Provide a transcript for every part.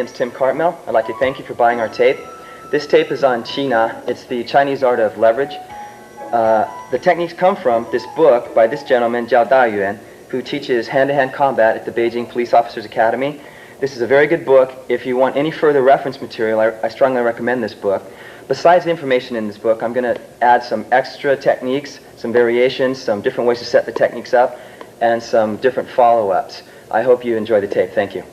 name's Tim Cartmel. I'd like to thank you for buying our tape. This tape is on Qina. It's the Chinese art of leverage. The techniques come from this book by this gentleman, Jiao Dayuan, who teaches hand-to-hand combat at the Beijing Police Officers Academy. This is a very good book. If you want any further reference material, I strongly recommend this book. Besides the information in this book, I'm going to add some extra techniques, some variations, some different ways to set the techniques up, and some different follow-ups. I hope you enjoy the tape. Thank you.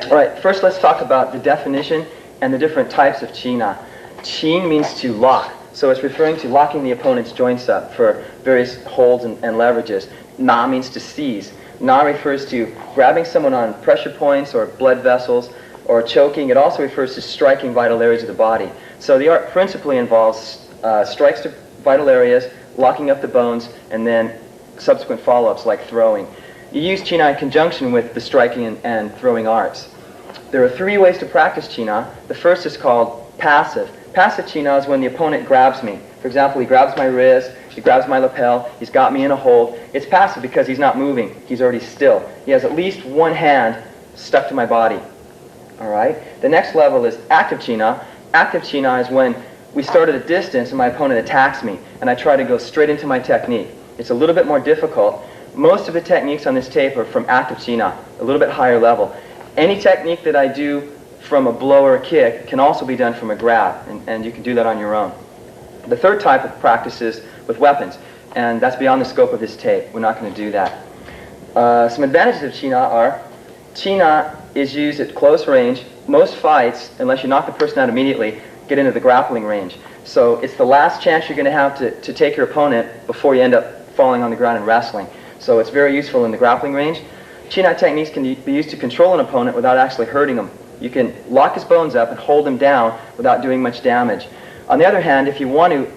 All right, first let's talk about the definition and the different types of Qina. Qin means to lock, so it's referring to locking the opponent's joints up for various holds and leverages. Na means to seize. Na refers to grabbing someone on pressure points or blood vessels or choking. It also refers to striking vital areas of the body. So the art principally involves strikes to vital areas, locking up the bones, and then subsequent follow-ups like throwing. You use Qina in conjunction with the striking and throwing arts. There are three ways to practice Qina. The first is called passive. Passive Qina is when the opponent grabs me. For example, he grabs my wrist, he grabs my lapel, he's got me in a hold. It's passive because he's not moving. He's already still. He has at least one hand stuck to my body. All right? The next level is active Qina. Active Qina is when we start at a distance and my opponent attacks me, and I try to go straight into my technique. It's a little bit more difficult. Most of the techniques on this tape are from active Qina, a little bit higher level. Any technique that I do from a blow or a kick can also be done from a grab, and you can do that on your own. The third type of practice is with weapons, and that's beyond the scope of this tape. We're not going to do that. Some advantages of Qina are, Qina is used at close range. Most fights, unless you knock the person out immediately, get into the grappling range. So it's the last chance you're going to have to take your opponent before you end up falling on the ground and wrestling. So it's very useful in the grappling range. Qina techniques can be used to control an opponent without actually hurting him. You can lock his bones up and hold him down without doing much damage. On the other hand, if you want to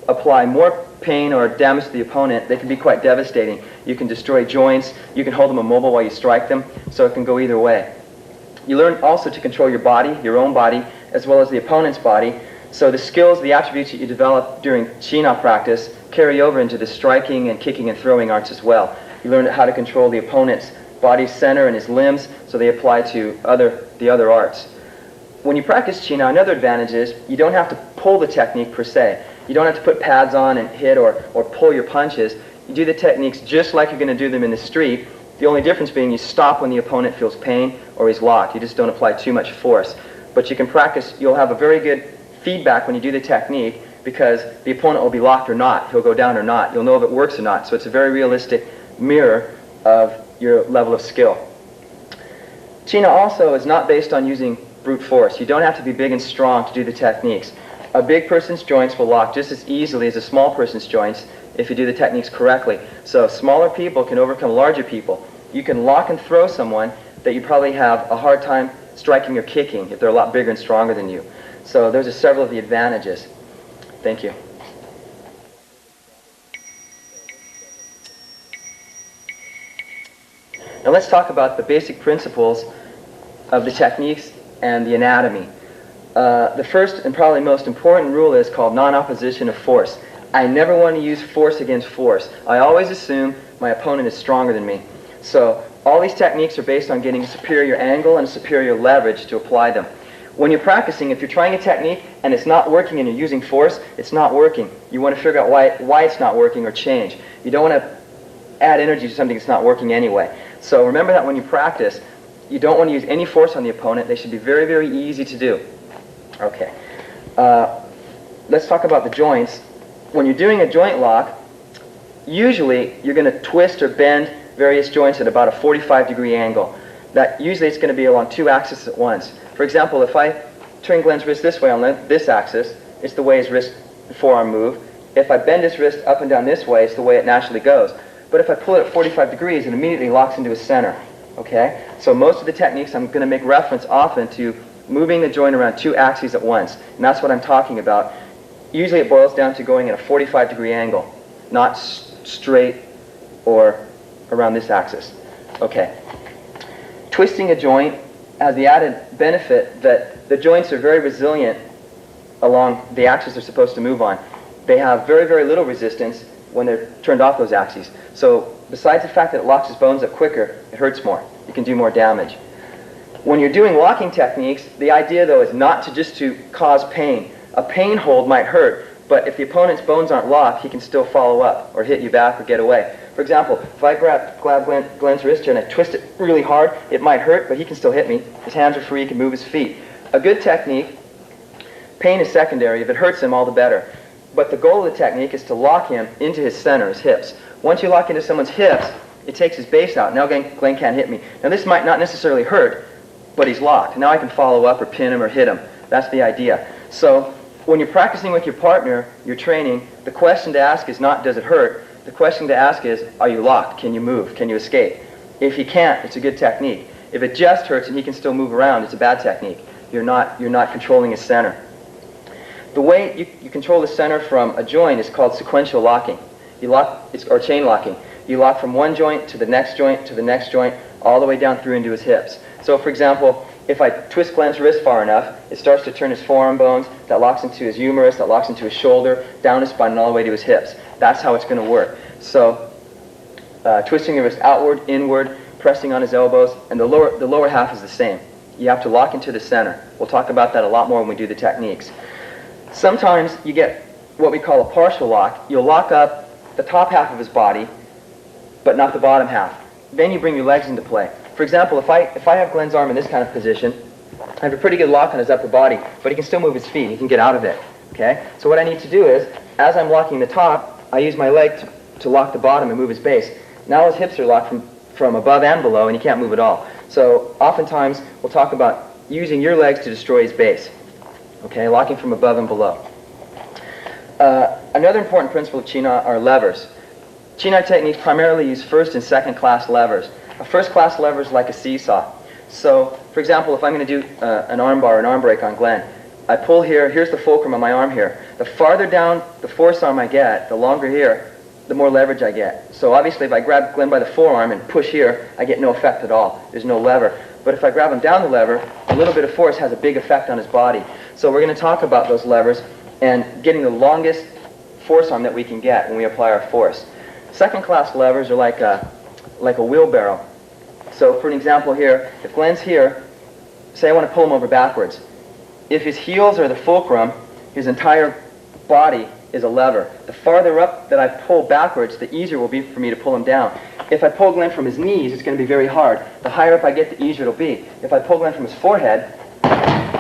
apply more pain or damage to the opponent, they can be quite devastating. You can destroy joints, you can hold them immobile while you strike them, so it can go either way. You learn also to control your body, your own body, as well as the opponent's body. So the skills, the attributes that you develop during Qina practice carry over into the striking and kicking and throwing arts as well. You learn how to control the opponent's body center and his limbs, so they apply to the other arts. When you practice Qina, another advantage is you don't have to pull the technique per se. You don't have to put pads on and hit or pull your punches. You do the techniques just like you're going to do them in the street. The only difference being you stop when the opponent feels pain or he's locked. You just don't apply too much force. But you can practice, you'll have a very good feedback when you do the technique because the opponent will be locked or not. He'll go down or not. You'll know if it works or not. So it's a very realistic mirror of your level of skill. Qina also is not based on using brute force. You don't have to be big and strong to do the techniques. A big person's joints will lock just as easily as a small person's joints if you do the techniques correctly. So smaller people can overcome larger people. You can lock and throw someone that you probably have a hard time striking or kicking if they're a lot bigger and stronger than you. So those are several of the advantages. Thank you. Now let's talk about the basic principles of the techniques and the anatomy. The first and probably most important rule is called non-opposition of force. I never want to use force against force. I always assume my opponent is stronger than me. So all these techniques are based on getting a superior angle and a superior leverage to apply them. When you're practicing, if you're trying a technique and it's not working and you're using force, it's not working. You want to figure out why it's not working or change. You don't want to add energy to something that's not working anyway. So remember that when you practice, you don't want to use any force on the opponent. They should be very, very easy to do. Okay. Let's talk about the joints. When you're doing a joint lock, usually you're going to twist or bend various joints at about a 45-degree angle. That usually it's going to be along two axes at once. For example, if I turn Glenn's wrist this way on this axis, it's the way his wrist and forearm move. If I bend his wrist up and down this way, it's the way it naturally goes. But if I pull it at 45 degrees, it immediately locks into a center. Okay? So most of the techniques, I'm going to make reference often to moving the joint around two axes at once. And that's what I'm talking about. Usually it boils down to going at a 45-degree angle, not straight or around this axis. Okay. Twisting a joint has the added benefit that the joints are very resilient along the axis they're supposed to move on. They have very, very little resistance when they're turned off those axes. So besides the fact that it locks his bones up quicker, it hurts more. You can do more damage. When you're doing locking techniques, the idea though is not to just to cause pain. A pain hold might hurt, but if the opponent's bones aren't locked, he can still follow up or hit you back or get away. For example, if I grab Glenn's wrist here and I twist it really hard, it might hurt, but he can still hit me. His hands are free, he can move his feet. A good technique, pain is secondary. If it hurts him, all the better. But the goal of the technique is to lock him into his center, his hips. Once you lock into someone's hips, it takes his base out. Now Glenn can't hit me. Now this might not necessarily hurt, but he's locked. Now I can follow up or pin him or hit him. That's the idea. So when you're practicing with your partner, you're training, the question to ask is not does it hurt? The question to ask is, are you locked? Can you move? Can you escape? If he can't, it's a good technique. If it just hurts and he can still move around, it's a bad technique. You're not controlling his center. The way you control the center from a joint is called sequential locking. Or chain locking. You lock from one joint to the next joint to the next joint, all the way down through into his hips. So for example, if I twist Glenn's wrist far enough, it starts to turn his forearm bones, that locks into his humerus, that locks into his shoulder, down his spine, and all the way to his hips. That's how it's going to work. So twisting the wrist outward, inward, pressing on his elbows, and the lower half is the same. You have to lock into the center. We'll talk about that a lot more when we do the techniques. Sometimes you get what we call a partial lock. You'll lock up the top half of his body, but not the bottom half. Then you bring your legs into play. For example, if I have Glenn's arm in this kind of position, I have a pretty good lock on his upper body, but he can still move his feet. He can get out of it. Okay? So what I need to do is, as I'm locking the top, I use my leg to lock the bottom and move his base. Now his hips are locked from above and below, and he can't move at all. So oftentimes, we'll talk about using your legs to destroy his base. Okay? Locking from above and below. Another important principle of Qinghai are levers. Qinghai techniques primarily use first and second class levers. A first class lever is like a seesaw. So, for example, if I'm going to do an arm bar, an arm break on Glenn, I pull here, here's the fulcrum of my arm here. The farther down the forearm I get, the longer here, the more leverage I get. So obviously if I grab Glenn by the forearm and push here, I get no effect at all. There's no lever. But if I grab him down the lever, a little bit of force has a big effect on his body. So we're going to talk about those levers and getting the longest forearm that we can get when we apply our force. Second class levers are like a wheelbarrow. So for an example here, if Glenn's here, say I want to pull him over backwards. If his heels are the fulcrum, his entire body is a lever. The farther up that I pull backwards, the easier it will be for me to pull him down. If I pull Glenn from his knees, it's going to be very hard. The higher up I get, the easier it'll be. If I pull Glenn from his forehead,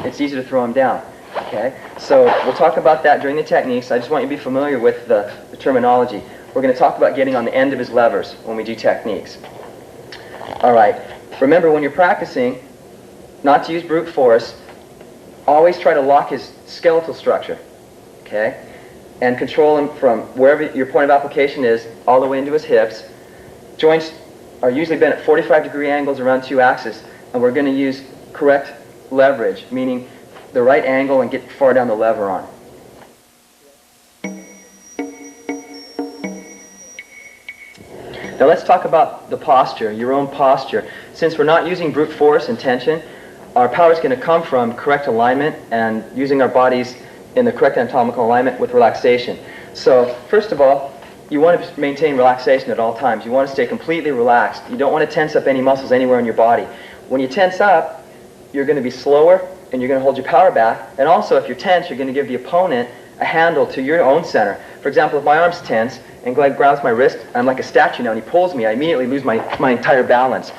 it's easier to throw him down. Okay? So we'll talk about that during the techniques. I just want you to be familiar with the terminology. We're going to talk about getting on the end of his levers when we do techniques. All right. Remember, when you're practicing, not to use brute force, always try to lock his skeletal structure. Okay? And control him from wherever your point of application is, all the way into his hips. Joints are usually bent at 45-degree angles around two axes, and we're going to use correct leverage, meaning the right angle and get far down the lever arm. Now let's talk about the posture, your own posture. Since we're not using brute force and tension, our power is going to come from correct alignment and using our bodies in the correct anatomical alignment with relaxation. So first of all, you want to maintain relaxation at all times. You want to stay completely relaxed. You don't want to tense up any muscles anywhere in your body. When you tense up, you're going to be slower and you're going to hold your power back. And also, if you're tense, you're going to give the opponent a handle to your own center. For example, if my arm's tense and Glenn grabs my wrist, I'm like a statue now, and he pulls me, I immediately lose my entire balance.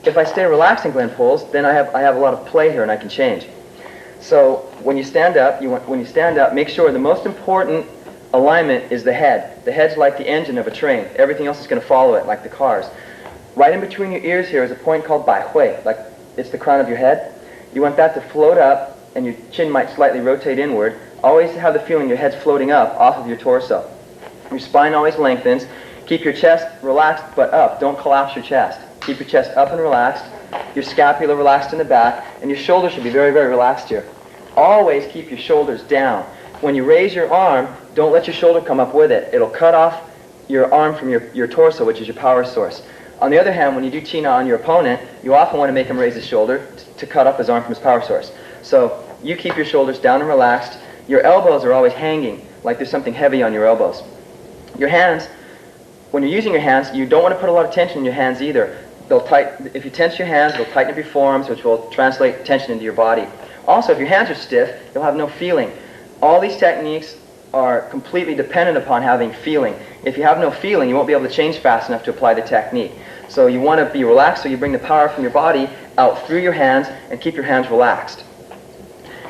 If I stay relaxed and Glenn pulls, then I have a lot of play here and I can change. So when you stand up, make sure the most important alignment is the head. The head's like the engine of a train. Everything else is going to follow it, like the cars. Right in between your ears here is a point called bai hui, like it's the crown of your head. You want that to float up, and your chin might slightly rotate inward. Always have the feeling your head's floating up off of your torso. Your spine always lengthens. Keep your chest relaxed but up. Don't collapse your chest. Keep your chest up and relaxed. Your scapula relaxed in the back, and your shoulders should be very, very relaxed here. Always keep your shoulders down. When you raise your arm, don't let your shoulder come up with it. It'll cut off your arm from your torso, which is your power source. On the other hand, when you do Qinghai on your opponent, you often want to make him raise his shoulder to cut off his arm from his power source. So you keep your shoulders down and relaxed. Your elbows are always hanging, like there's something heavy on your elbows. Your hands when you're using your hands, you don't want to put a lot of tension in your hands either. If you tense your hands, it'll tighten up your forearms, which will translate tension into your body. Also, if your hands are stiff, you'll have no feeling. All these techniques are completely dependent upon having feeling. If you have no feeling, you won't be able to change fast enough to apply the technique. So you want to be relaxed, so you bring the power from your body out through your hands and keep your hands relaxed.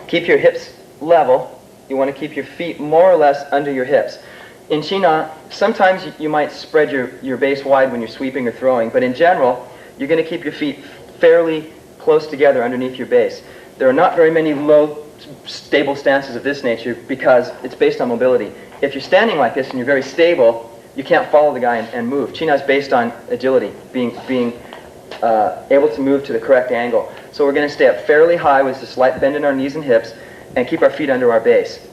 Keep your hips level. You want to keep your feet more or less under your hips. In Qina, sometimes you might spread your base wide when you're sweeping or throwing, but in general, you're going to keep your feet fairly close together underneath your base. There are not very many low, stable stances of this nature because it's based on mobility. If you're standing like this and you're very stable, you can't follow the guy and move. Qina is based on agility, being able to move to the correct angle. So we're going to stay up fairly high with a slight bend in our knees and hips and keep our feet under our base.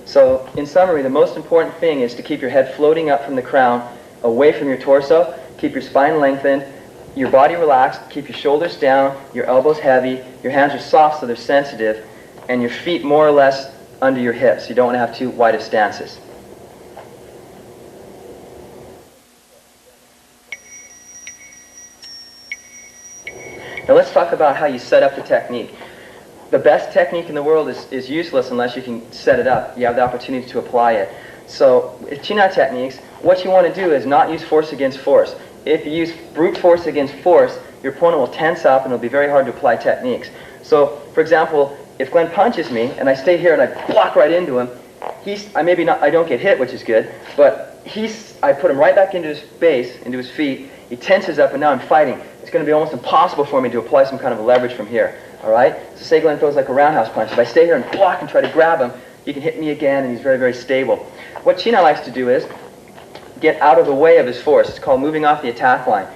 So in summary, the most important thing is to keep your head floating up from the crown, away from your torso, keep your spine lengthened, your body relaxed, keep your shoulders down, your elbows heavy, your hands are soft so they're sensitive, and your feet more or less under your hips. You don't want to have too wide of stances. Now let's talk about how you set up the technique. The best technique in the world is useless unless you can set it up. You have the opportunity to apply it. So with Qina techniques, what you want to do is not use force against force. If you use brute force against force, your opponent will tense up and it'll be very hard to apply techniques. So, for example, if Glenn punches me and I stay here and I block right into him, I don't get hit, which is good, but I put him right back into his base, into his feet. He tenses up and now I'm fighting. It's going to be almost impossible for me to apply some kind of a leverage from here. All right? So say Glenn throws like a roundhouse punch. If I stay here and block and try to grab him, he can hit me again and he's very, very stable. What Qina likes to do is get out of the way of his force. It's called moving off the attack line.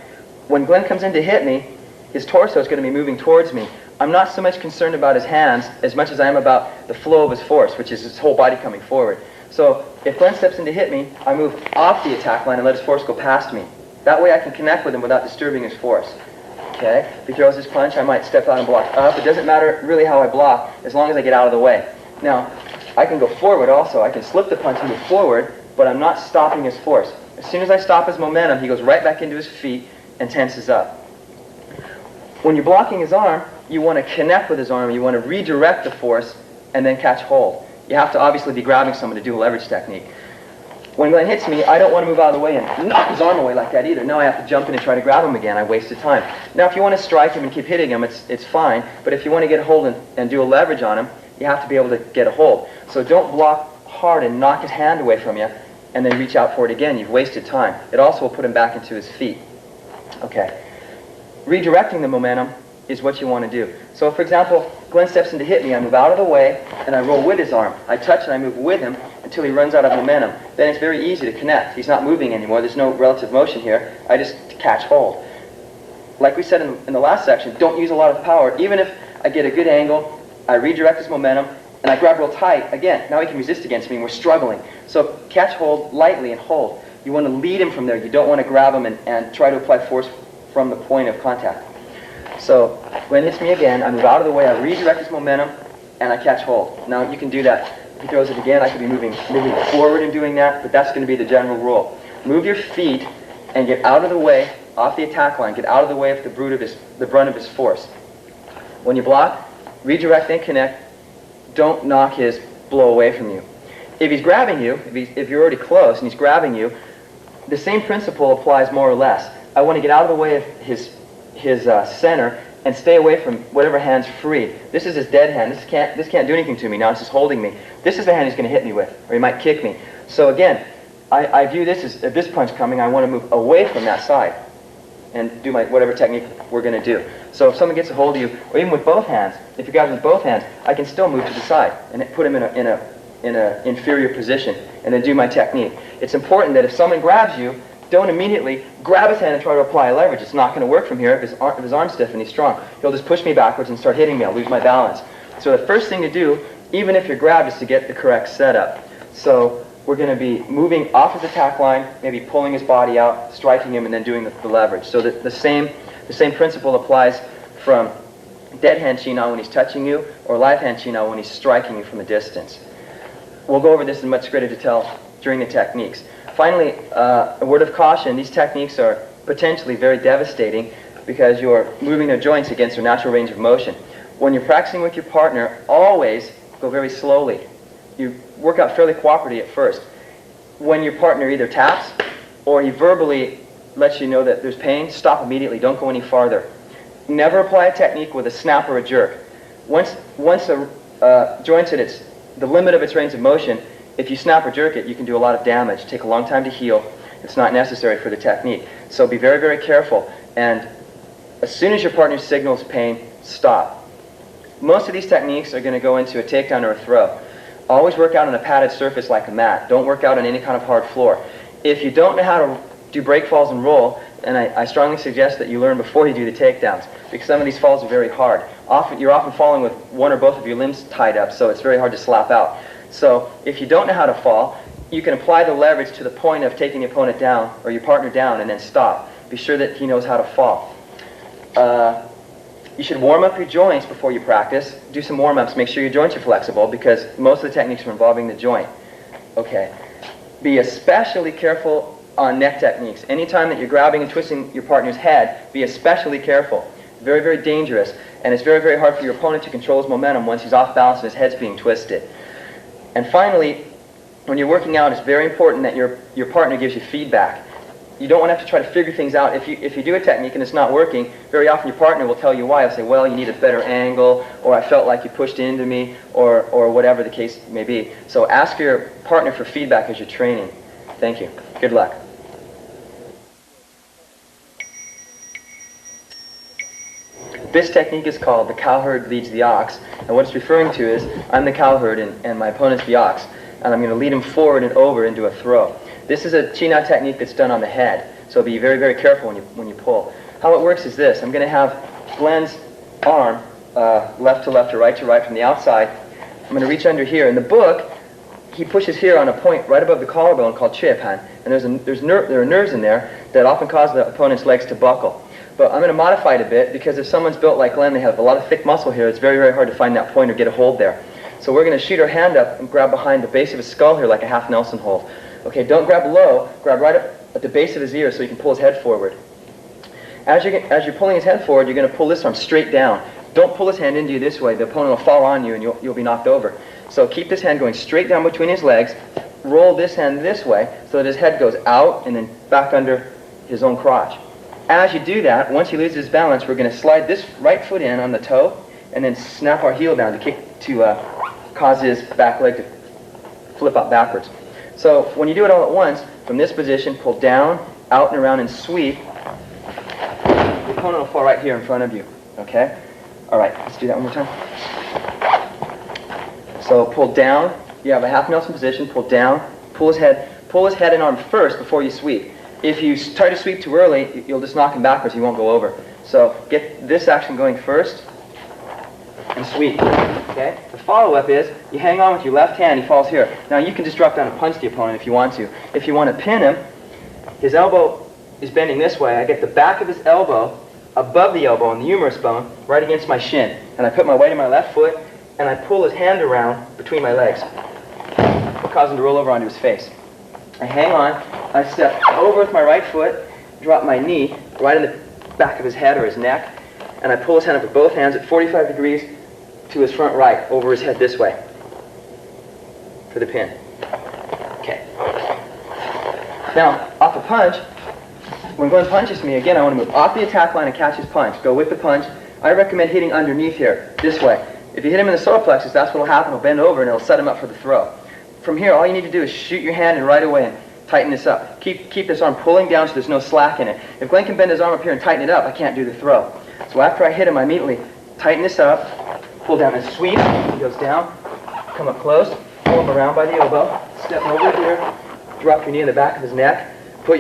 When Glenn comes in to hit me, his torso is going to be moving towards me. I'm not so much concerned about his hands as much as I am about the flow of his force, which is his whole body coming forward. So if Glenn steps in to hit me, I move off the attack line and let his force go past me. That way I can connect with him without disturbing his force. Okay? If he throws his punch, I might step out and block up. It doesn't matter really how I block as long as I get out of the way. Now, I can go forward also. I can slip the punch and move forward, but I'm not stopping his force. As soon as I stop his momentum, he goes right back into his feet and tenses up. When you're blocking his arm, you want to connect with his arm. You want to redirect the force and then catch hold. You have to obviously be grabbing someone to do a leverage technique. When Glenn hits me, I don't want to move out of the way and knock his arm away like that either. Now I have to jump in and try to grab him again. I wasted time. Now if you want to strike him and keep hitting him, it's fine. But if you want to get a hold and do a leverage on him, you have to be able to get a hold. So don't block hard and knock his hand away from you and then reach out for it again. You've wasted time. It also will put him back into his feet. Okay. Redirecting the momentum is what you want to do. So for example, Glenn steps in to hit me, I move out of the way, and I roll with his arm. I touch and I move with him until he runs out of momentum. Then it's very easy to connect. He's not moving anymore. There's no relative motion here. I just catch hold. Like we said in the last section, don't use a lot of power. Even if I get a good angle, I redirect his momentum, and I grab real tight. Again, now he can resist against me, and we're struggling. So catch hold lightly and hold. You want to lead him from there. You don't want to grab him and try to apply force from the point of contact. So Glenn hits me again, I move out of the way, I redirect his momentum, and I catch hold. Now you can do that. If he throws it again, I could be moving forward and doing that, but that's going to be the general rule. Move your feet and get out of the way, off the attack line, get out of the way of the brunt of his force. When you block, redirect and connect, don't knock his blow away from you. If he's grabbing you, if you're already close and he's grabbing you, the same principle applies more or less. I want to get out of the way of his center and stay away from whatever hand's free. This is his dead hand. This can't do anything to me. Now it's just holding me. This is the hand he's going to hit me with, or he might kick me. So again, I view this as, if this punch coming, I want to move away from that side and do whatever technique we're going to do. So if someone gets a hold of you, or even with both hands, if you grab him with both hands, I can still move to the side and put him in a inferior position and then do my technique. It's important that if someone grabs you, don't immediately grab his hand and try to apply a leverage. It's not going to work from here if his arm's stiff and he's strong. He'll just push me backwards and start hitting me. I'll lose my balance. So the first thing to do, even if you're grabbed, is to get the correct setup. So we're going to be moving off his attack line, maybe pulling his body out, striking him, and then doing the leverage. So the same principle applies from dead hand Qina when he's touching you, or live hand Qina when he's striking you from a distance. We'll go over this in much greater detail during the techniques. Finally, a word of caution, these techniques are potentially very devastating because you're moving their joints against their natural range of motion. When you're practicing with your partner, always go very slowly. You work out fairly cooperatively at first. When your partner either taps or he verbally lets you know that there's pain, stop immediately, don't go any farther. Never apply a technique with a snap or a jerk. Once a joint's at the limit of its range of motion, if you snap or jerk it, you can do a lot of damage. Take a long time to heal. It's not necessary for the technique. So be very, very careful. And as soon as your partner signals pain, stop. Most of these techniques are going to go into a takedown or a throw. Always work out on a padded surface like a mat. Don't work out on any kind of hard floor. If you don't know how to do break falls and roll, and I strongly suggest that you learn before you do the takedowns, because some of these falls are very hard. You're often falling with one or both of your limbs tied up, so it's very hard to slap out. So if you don't know how to fall, you can apply the leverage to the point of taking the opponent down, or your partner down, and then stop. Be sure that he knows how to fall. You should warm up your joints before you practice. Do some warm-ups. Make sure your joints are flexible, because most of the techniques are involving the joint. Okay. Be especially careful on neck techniques. Anytime that you're grabbing and twisting your partner's head, be especially careful. Very, very dangerous. And it's very, very hard for your opponent to control his momentum once he's off balance and his head's being twisted. And finally, when you're working out, it's very important that your partner gives you feedback. You don't want to have to try to figure things out. If you do a technique and it's not working, very often your partner will tell you why. He'll say, well, you need a better angle, or I felt like you pushed into me, or whatever the case may be. So ask your partner for feedback as you're training. Thank you. Good luck. This technique is called the cowherd leads the ox, and what it's referring to is I'm the cowherd and my opponent's the ox, and I'm going to lead him forward and over into a throw. This is a Chi-Na technique that's done on the head, so be very, very careful when you pull. How it works is this. I'm going to have Glenn's arm left to left or right to right from the outside. I'm going to reach under here. In the book, he pushes here on a point right above the collarbone called Cheopan, and there are nerves in there that often cause the opponent's legs to buckle. But I'm going to modify it a bit, because if someone's built like Glenn, they have a lot of thick muscle here, it's very, very hard to find that point or get a hold there. So we're going to shoot our hand up and grab behind the base of his skull here like a half Nelson hold. Okay, don't grab low, grab right up at the base of his ear so he can pull his head forward. As you're pulling his head forward, you're going to pull this arm straight down. Don't pull his hand into you this way. The opponent will fall on you and you'll be knocked over. So keep this hand going straight down between his legs. Roll this hand this way so that his head goes out and then back under his own crotch. As you do that, once he loses his balance, we're going to slide this right foot in on the toe and then snap our heel down to cause his back leg to flip out backwards. So when you do it all at once, from this position, pull down, out and around and sweep. The opponent will fall right here in front of you. Okay? All right, let's do that one more time. So pull down. You have a half Nelson position. Pull down. Pull his head and arm first before you sweep. If you try to sweep too early, you'll just knock him backwards. He won't go over. So get this action going first and sweep. Okay? The follow-up is you hang on with your left hand. He falls here. Now you can just drop down and punch the opponent if you want to. If you want to pin him, his elbow is bending this way. I get the back of his elbow above the elbow on the humerus bone, right against my shin. And I put my weight in my left foot, and I pull his hand around between my legs. It'll cause him to roll over onto his face. I hang on, I step over with my right foot, drop my knee right in the back of his head or his neck, and I pull his hand up with both hands at 45 degrees to his front right, over his head this way, for the pin. Okay. Now, off a punch, when Glenn punches me, again, I want to move off the attack line and catch his punch. Go with the punch. I recommend hitting underneath here, this way. If you hit him in the solar plexus, that's what will happen. He'll bend over and it'll set him up for the throw. From here, all you need to do is shoot your hand and right away and tighten this up. Keep this arm pulling down so there's no slack in it. If Glenn can bend his arm up here and tighten it up, I can't do the throw. So after I hit him, I immediately tighten this up, pull down and sweep. He goes down, come up close, pull him around by the elbow, step over here, drop your knee in the back of his neck. For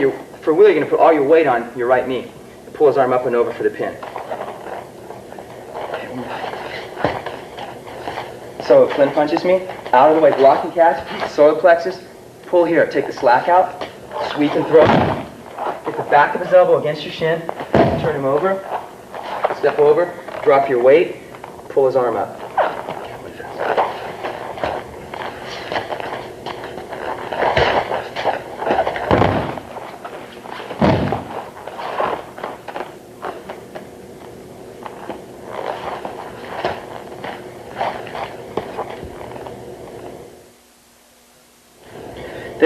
wheel, you're going to put all your weight on your right knee. And pull his arm up and over for the pin. So Glenn punches me, out of the way, block and catch, solar plexus, pull here, take the slack out, sweep and throw. Get the back of his elbow against your shin, turn him over, step over, drop your weight, pull his arm up.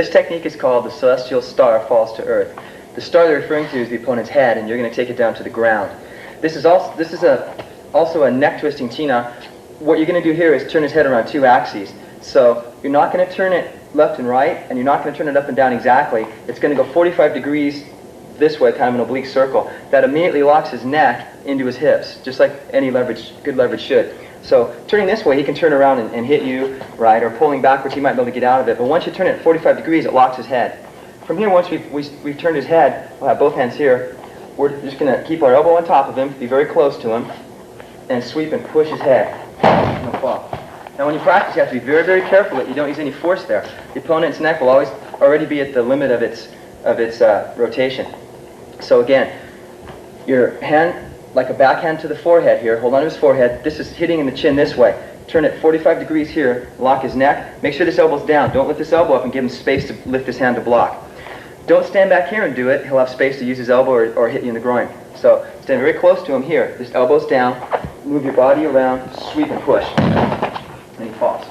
This technique is called the celestial star falls to earth. The star they're referring to is the opponent's head, and you're going to take it down to the ground. This is also a neck twisting China. What you're going to do here is turn his head around 2 axes. So you're not going to turn it left and right, and you're not going to turn it up and down exactly. It's going to go 45 degrees this way, kind of an oblique circle. That immediately locks his neck into his hips, just like any good leverage should. So turning this way, he can turn around and hit you, right, or pulling backwards, he might be able to get out of it. But once you turn it at 45 degrees, it locks his head. From here, once we've turned his head, we'll have both hands here. We're just going to keep our elbow on top of him, be very close to him, and sweep and push his head. And he'll fall. Now when you practice, you have to be very, very careful that you don't use any force there. The opponent's neck will already be at the limit of its rotation. So again, your hand, like a backhand to the forehead here, hold on to his forehead. This is hitting in the chin this way. Turn it 45 degrees here, lock his neck. Make sure this elbow's down. Don't lift this elbow up and give him space to lift his hand to block. Don't stand back here and do it. He'll have space to use his elbow or hit you in the groin. So stand very close to him here. This elbow's down. Move your body around, sweep and push. And he falls.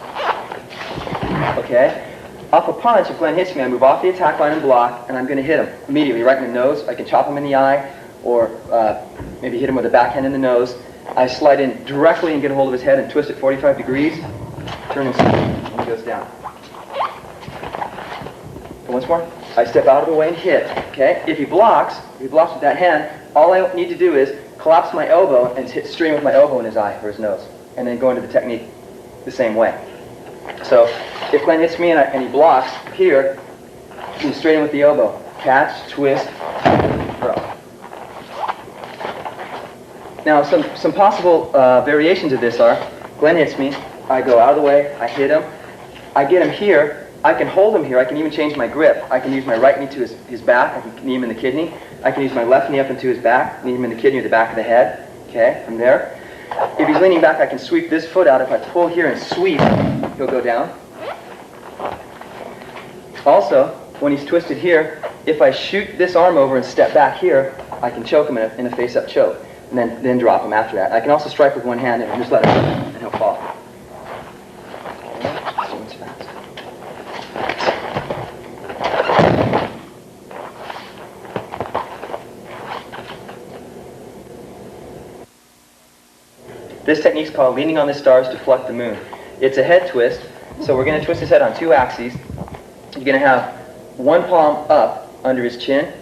Okay? Off a punch, if Glenn hits me, I move off the attack line and block, and I'm going to hit him immediately, right in the nose. I can chop him in the eye, or maybe hit him with a backhand in the nose. I slide in directly and get a hold of his head and twist it 45 degrees, turn him, and he goes down. And once more, I step out of the way and hit. Okay? If he blocks with that hand, all I need to do is collapse my elbow and hit straight with my elbow in his eye or his nose, and then go into the technique the same way. So if Glenn hits me and he blocks here, move straight in with the elbow. Catch, twist, throw. Now some possible variations of this are, Glenn hits me, I go out of the way, I hit him, I get him here, I can hold him here, I can even change my grip. I can use my right knee to his back, I can knee him in the kidney. I can use my left knee up into his back, knee him in the kidney or the back of the head. Okay, from there. If he's leaning back, I can sweep this foot out. If I pull here and sweep, he'll go down. Also, when he's twisted here, if I shoot this arm over and step back here, I can choke him in a face-up choke, and then drop him after that. I can also strike with one hand and just let him go, and he'll fall. This technique is called leaning on the stars to pluck the moon. It's a head twist, so we're going to twist his head on 2 axes. You're going to have one palm up under his chin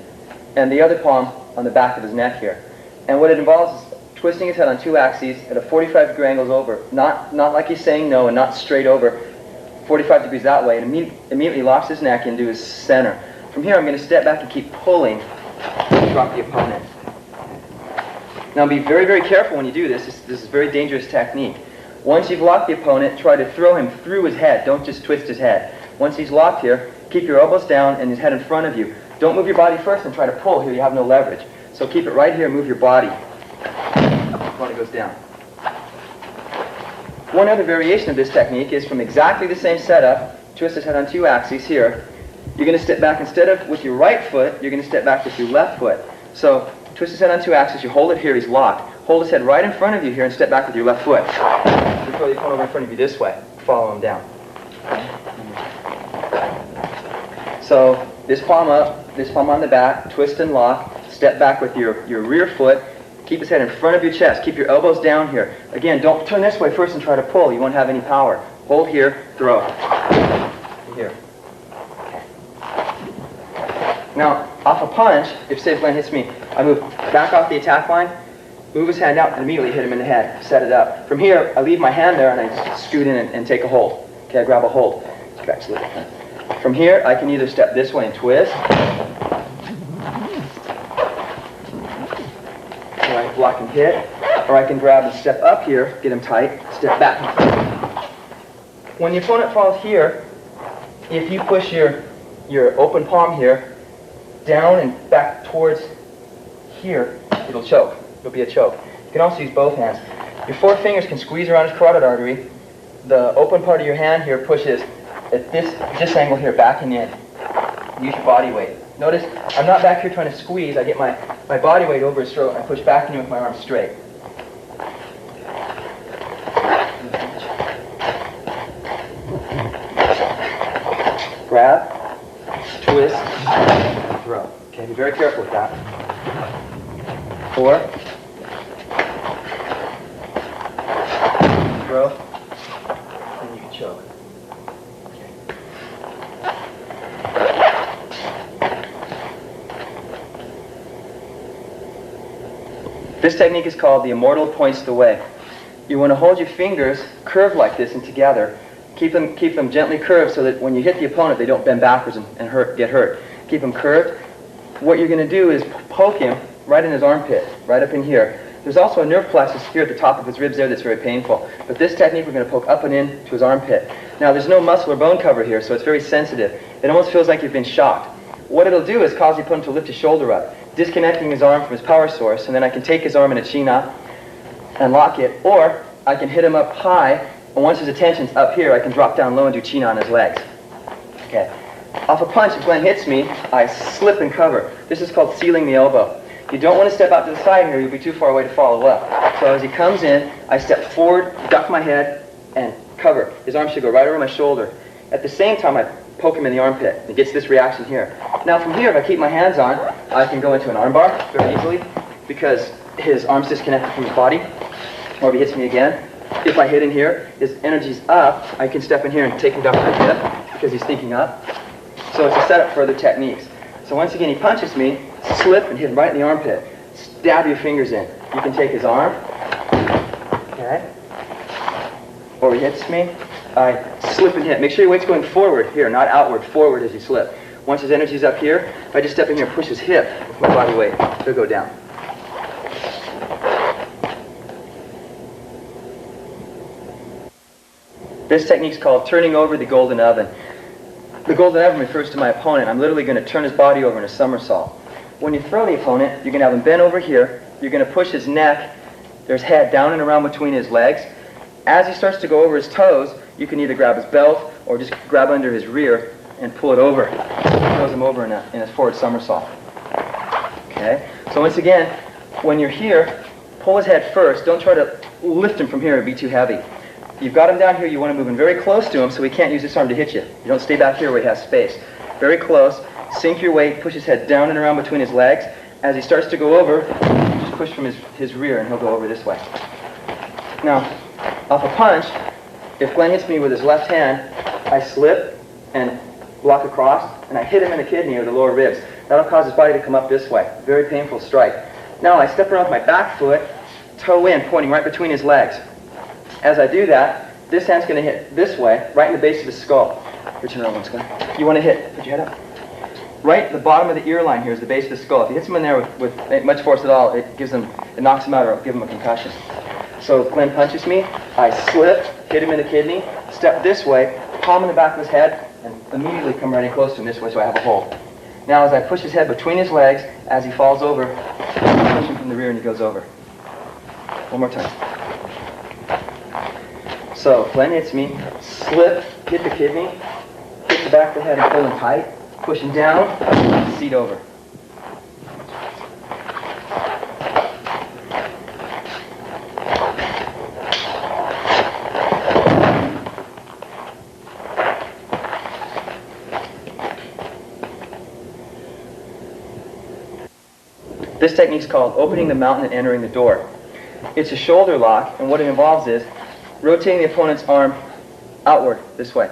and the other palm on the back of his neck here. And what it involves is twisting his head on 2 axes at a 45-degree angle over, not like he's saying no and not straight over, 45 degrees that way, and immediately locks his neck into his center. From here, I'm going to step back and keep pulling to drop the opponent. Now be very, very careful when you do this. This is a very dangerous technique. Once you've locked the opponent, try to throw him through his head. Don't just twist his head. Once he's locked here, keep your elbows down and his head in front of you. Don't move your body first and try to pull. Here you have no leverage. So keep it right here, move your body. The opponent goes down. One other variation of this technique is from exactly the same setup, twist his head on 2 axes here. You're going to step back, instead of with your right foot, you're going to step back with your left foot. So twist his head on 2 axes, you hold it here, he's locked. Hold his head right in front of you here and step back with your left foot. You throw the opponent over in front of you this way. Follow him down. So this palm up, this palm on the back, twist and lock, step back with your rear foot, keep his head in front of your chest, keep your elbows down here. Again, don't turn this way first and try to pull, you won't have any power. Hold here, throw. Here. Now, off a punch, if say Glenn hits me, I move back off the attack line, move his hand out, and immediately hit him in the head, set it up. From here, I leave my hand there and I just scoot in and take a hold. Okay, I grab a hold. From here, I can either step this way and twist, or I block and hit, or I can grab and step up here, get him tight, step back. When the opponent falls here, if you push your open palm here, down and back towards here, it'll choke. It'll be a choke. You can also use both hands. Your 4 fingers can squeeze around his carotid artery. The open part of your hand here pushes at this angle here, backing in. Use your body weight. Notice, I'm not back here trying to squeeze. I get my body weight over his throat and I push back in with my arms straight. Grab, twist, throw. Okay, be very careful with that. 4, throw, and you can choke. This technique is called the immortal points the way. You want to hold your fingers curved like this and together. Keep them gently curved so that when you hit the opponent, they don't bend backwards and get hurt. Keep them curved. What you're going to do is poke him right in his armpit, right up in here. There's also a nerve plexus here at the top of his ribs there that's very painful. But this technique, we're going to poke up and in to his armpit. Now, there's no muscle or bone cover here, so it's very sensitive. It almost feels like you've been shocked. What it'll do is cause the opponent to lift his shoulder up, disconnecting his arm from his power source, and then I can take his arm in a chi-na and lock it, or I can hit him up high, and once his attention's up here, I can drop down low and do chi-na on his legs. Okay. Off a punch, if Glenn hits me, I slip and cover. This is called sealing the elbow. You don't want to step out to the side here, you'll be too far away to follow up. So as he comes in, I step forward, duck my head, and cover. His arm should go right over my shoulder. At the same time, I poke him in the armpit. He gets this reaction here. Now from here, if I keep my hands on, I can go into an armbar very easily because his arm's disconnected from his body. Or if he hits me again, if I hit in here, his energy's up, I can step in here and take him down my hip because he's thinking up. So it's a setup for other techniques. So once again, he punches me, slip and hit him right in the armpit. Stab your fingers in. You can take his arm, okay, or he hits me, I slip and hit. Make sure your weight's going forward here, not outward, forward as you slip. Once his energy's up here, if I just step in here and push his hip with my body weight, he'll go down. This technique's called turning over the golden oven. The golden oven refers to my opponent. I'm literally going to turn his body over in a somersault. When you throw the opponent, you're going to have him bent over here. You're going to push his neck, his head down and around between his legs. As he starts to go over his toes, you can either grab his belt or just grab under his rear and pull it over. Throws him over in a forward somersault. Okay? So once again, when you're here, pull his head first. Don't try to lift him from here. It'd be too heavy. You've got him down here. You want to move him very close to him so he can't use this arm to hit you. You don't stay back here where he has space. Very close. Sink your weight. Push his head down and around between his legs. As he starts to go over, just push from his rear and he'll go over this way. Now, off a punch, if Glenn hits me with his left hand, I slip and block across, and I hit him in the kidney or the lower ribs. That'll cause his body to come up this way. Very painful strike. Now I step around with my back foot, toe in, pointing right between his legs. As I do that, this hand's going to hit this way, right in the base of his skull. Turn around once, Glenn. You want to hit, put your head up. Right at the bottom of the ear line here is the base of the skull. If he hits him in there with much force at all, it knocks him out or it'll give him a concussion. So Glenn punches me, I slip, hit him in the kidney, step this way, palm in the back of his head, and immediately come right in close to him this way so I have a hold. Now as I push his head between his legs, as he falls over, I push him from the rear and he goes over. One more time. So Glenn hits me, slip, hit the kidney, hit the back of the head and pull him tight, push him down, seat over. This technique is called opening the mountain and entering the door. It's a shoulder lock, and what it involves is rotating the opponent's arm outward this way.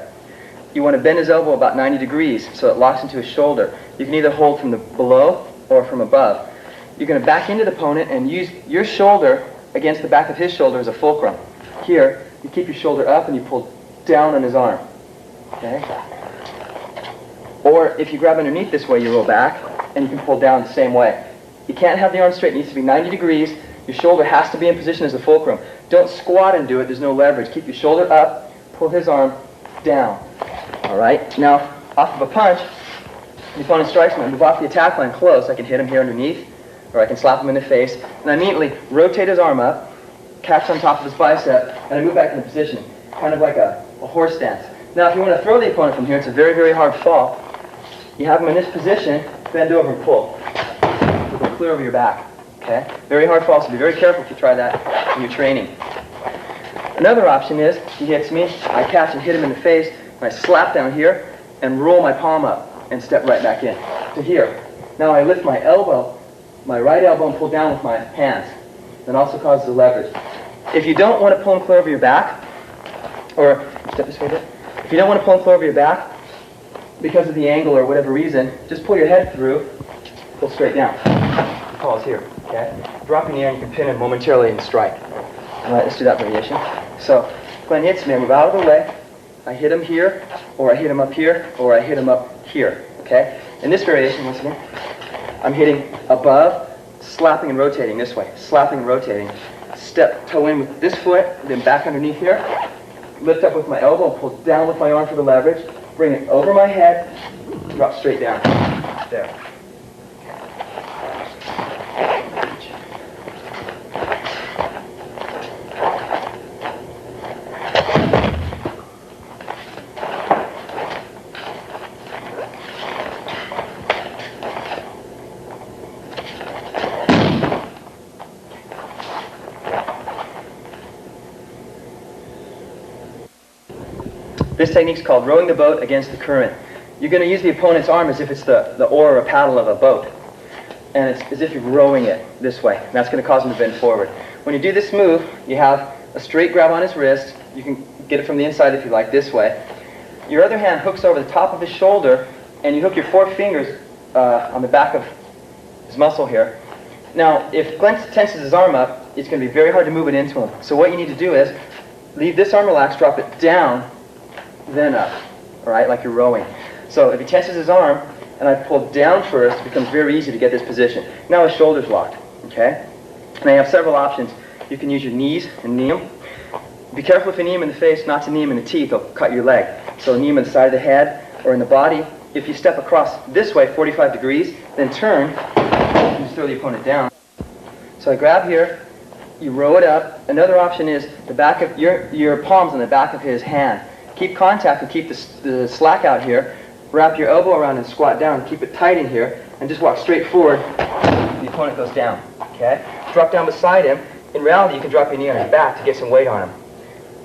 You want to bend his elbow about 90 degrees so it locks into his shoulder. You can either hold from the below or from above. You're going to back into the opponent and use your shoulder against the back of his shoulder as a fulcrum. Here, you keep your shoulder up and you pull down on his arm. Okay? Or if you grab underneath this way, you roll back and you can pull down the same way. You can't have the arm straight. It needs to be 90 degrees. Your shoulder has to be in position as a fulcrum. Don't squat and do it. There's no leverage. Keep your shoulder up. Pull his arm down. All right? Now, off of a punch, the opponent strikes me. I move off the attack line close. I can hit him here underneath, or I can slap him in the face. And I immediately rotate his arm up, catch on top of his bicep, and I move back into position, kind of like a horse stance. Now, if you want to throw the opponent from here, it's a very, very hard fall. You have him in this position, bend over and pull. Go clear over your back. Okay? Very hard fall, so be very careful if you try that in your training. Another option is, he hits me, I catch and hit him in the face, and I slap down here and roll my palm up. and step right back in to here. Now I lift my elbow, my right elbow, and pull down with my hands. That also causes a leverage. If you don't want to pull them clear over your back, or step this way a bit. If you don't want to pull them clear over your back because of the angle or whatever reason, just pull your head through, pull straight down. Pause here, okay? Drop in the air and you can pin him momentarily and strike. All right, let's do that variation. So Glenn hits me, I move out of the way, I hit him here, or I hit him up here, or I hit him up here, okay? In this variation, once again, I'm hitting above, slapping and rotating this way, slapping and rotating. Step toe in with this foot, then back underneath here. Lift up with my elbow, pull down with my arm for the leverage. Bring it over my head, drop straight down. There. This technique is called rowing the boat against the current. You're going to use the opponent's arm as if it's the oar or paddle of a boat. And it's as if you're rowing it this way. And that's going to cause him to bend forward. When you do this move, you have a straight grab on his wrist. You can get it from the inside if you like, this way. Your other hand hooks over the top of his shoulder, and you hook your 4 fingers on the back of his muscle here. Now, if Glenn tenses his arm up, it's going to be very hard to move it into him. So what you need to do is leave this arm relaxed, drop it down, then up, all right, like you're rowing. So if he tenses his arm, and I pull down first, it becomes very easy to get this position. Now his shoulder's locked, okay? And I have several options. You can use your knees and knee him. Be careful if you knee him in the face, not to knee him in the teeth, he'll cut your leg. So knee him in the side of the head or in the body. If you step across this way, 45 degrees, then turn, and just throw the opponent down. So I grab here, you row it up. Another option is the back of your palms on the back of his hand. Keep contact and keep the slack out here. Wrap your elbow around and squat down. Keep it tight in here and just walk straight forward. The opponent goes down, okay? Drop down beside him. In reality, you can drop your knee on his back to get some weight on him.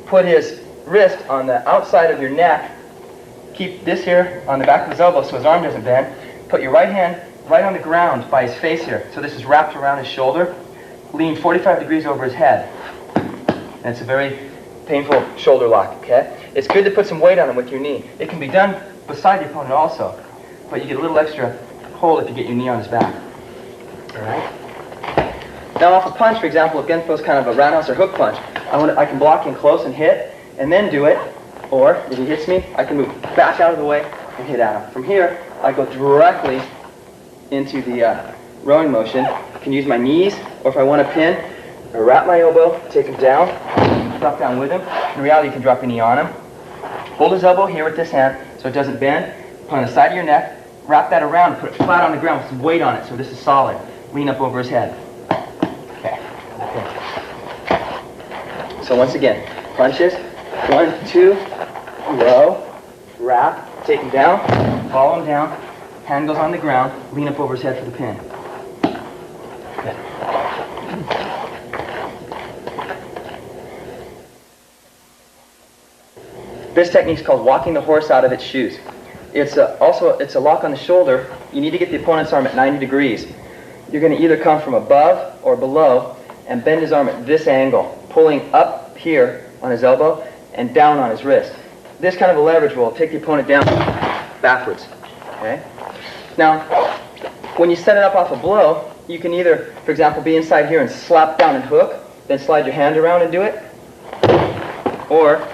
Put his wrist on the outside of your neck. Keep this here on the back of his elbow so his arm doesn't bend. Put your right hand right on the ground by his face here. So this is wrapped around his shoulder. Lean 45 degrees over his head. And it's a very painful shoulder lock, okay? It's good to put some weight on him with your knee. It can be done beside the opponent also, but you get a little extra hold if you get your knee on his back. All right? Now off a punch, for example, if Glenn throws kind of a roundhouse or hook punch, I can block in close and hit, and then do it. Or if he hits me, I can move back out of the way and hit at him. From here, I go directly into the rowing motion. I can use my knees, or if I want to pin, I wrap my elbow, take him down, drop down with him. In reality, you can drop your knee on him. Hold his elbow here with this hand so it doesn't bend. Put on the side of your neck, wrap that around, put it flat on the ground with some weight on it so this is solid. Lean up over his head. Okay. So once again, punches. 1, 2, row, wrap, take him down, follow him down, hand goes on the ground, lean up over his head for the pin. Good. This technique is called walking the horse out of its shoes. It's a lock on the shoulder. You need to get the opponent's arm at 90 degrees. You're going to either come from above or below and bend his arm at this angle, pulling up here on his elbow and down on his wrist. This kind of a leverage will take the opponent down backwards. Okay? Now, when you set it up off a blow, you can either, for example, be inside here and slap down and hook, then slide your hand around and do it. Or,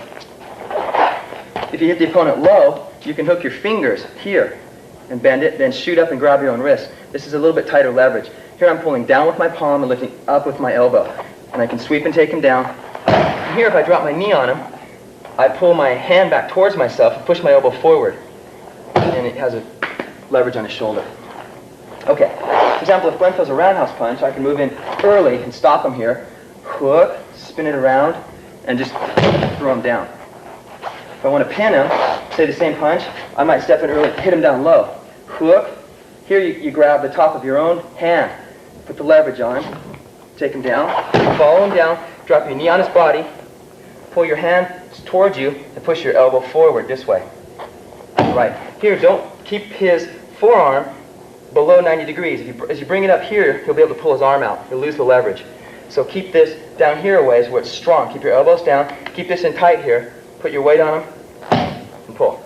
if you hit the opponent low, you can hook your fingers here and bend it, then shoot up and grab your own wrist. This is a little bit tighter leverage. Here I'm pulling down with my palm and lifting up with my elbow. And I can sweep and take him down. Here, if I drop my knee on him, I pull my hand back towards myself and push my elbow forward. And it has a leverage on his shoulder. Okay, for example, if Glenn throws a roundhouse punch, I can move in early and stop him here, hook, spin it around, and just throw him down. If I want to pin him, say the same punch, I might step in early, hit him down low. Hook, here you grab the top of your own hand, put the leverage on, take him down, follow him down, drop your knee on his body, pull your hand towards you, and push your elbow forward this way. Right. Here, don't keep his forearm below 90 degrees. As you bring it up here, he'll be able to pull his arm out. He'll lose the leverage. So keep this down here a ways where it's strong. Keep your elbows down. Keep this in tight here. Put your weight on him and pull.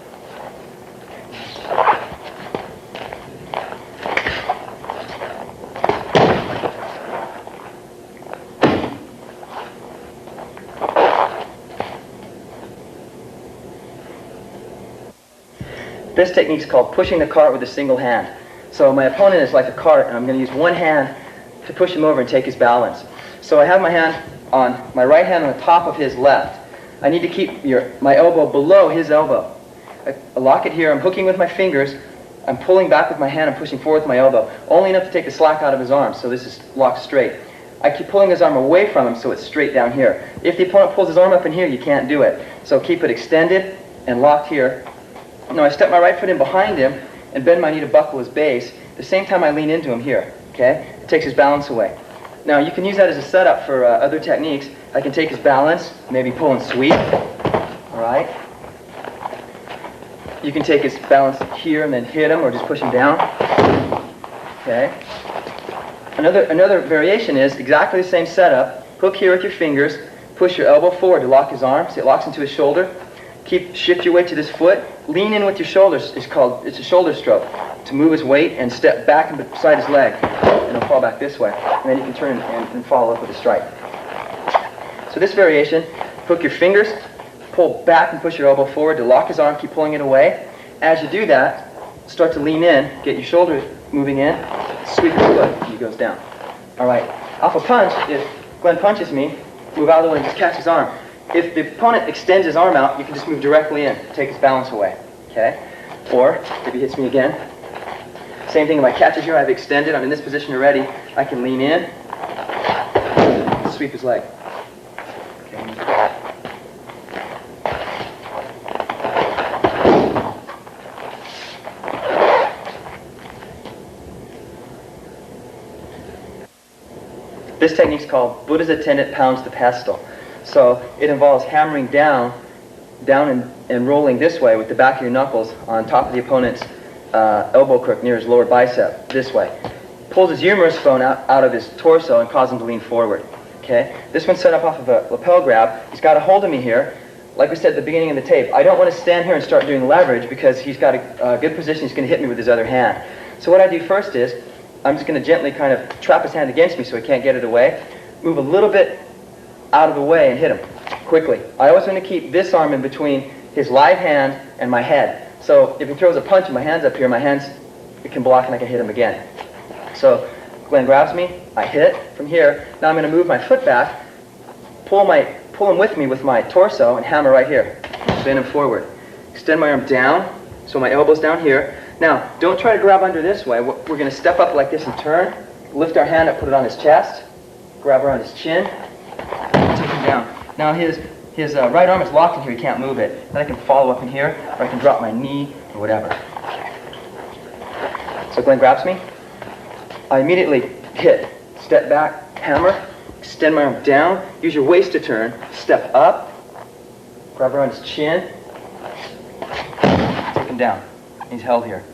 This technique is called pushing the cart with a single hand. So my opponent is like a cart, and I'm going to use one hand to push him over and take his balance. So I have my hand on my right hand on the top of his left. I need to keep my elbow below his elbow. I lock it here. I'm hooking with my fingers. I'm pulling back with my hand. I'm pushing forward with my elbow, only enough to take the slack out of his arm. So this is locked straight. I keep pulling his arm away from him so it's straight down here. If the opponent pulls his arm up in here, you can't do it. So keep it extended and locked here. Now I step my right foot in behind him and bend my knee to buckle his base. At the same time I lean into him here, okay? It takes his balance away. Now you can use that as a setup for other techniques. I can take his balance, maybe pull and sweep, all right? You can take his balance here and then hit him or just push him down, okay? Another variation is exactly the same setup. Hook here with your fingers, push your elbow forward to lock his arm, so it locks into his shoulder. Shift your weight to this foot. Lean in with your shoulders. It's a shoulder stroke to move his weight and step back and beside his leg, and he'll fall back this way. And then you can turn and follow up with a strike. So this variation, hook your fingers, pull back and push your elbow forward to lock his arm. Keep pulling it away. As you do that, start to lean in. Get your shoulders moving in. Sweep your foot, and he goes down. All right. Alpha punch. If Glenn punches me, move out of the way and just catch his arm. If the opponent extends his arm out, you can just move directly in, take his balance away, okay? Or, if he hits me again, same thing, if I catch it here, I've extended, I'm in this position already, I can lean in, sweep his leg. Okay. This technique is called Buddha's attendant pounds the pestle. So it involves hammering down and rolling this way with the back of your knuckles on top of the opponent's elbow crook near his lower bicep, this way. Pulls his humerus bone out of his torso and causes him to lean forward. Okay? This one's set up off of a lapel grab. He's got a hold of me here. Like we said at the beginning of the tape, I don't want to stand here and start doing leverage because he's got a good position. He's going to hit me with his other hand. So what I do first is I'm just going to gently kind of trap his hand against me so he can't get it away. Move a little bit out of the way and hit him quickly. I always want to keep this arm in between his live hand and my head. So if he throws a punch and my hand's up here, my hands, it can block and I can hit him again. So Glenn grabs me, I hit from here. Now I'm going to move my foot back, pull him with me with my torso and hammer right here. Spin him forward. Extend my arm down, so my elbow's down here. Now, don't try to grab under this way. We're going to step up like this and turn. Lift our hand up, put it on his chest. Grab around his chin. Take him down. Now his right arm is locked in here. He can't move it. Then I can follow up in here, or I can drop my knee, or whatever. So Glenn grabs me. I immediately hit. Step back, hammer. Extend my arm down. Use your waist to turn. Step up. Grab around his chin. Take him down. He's held here.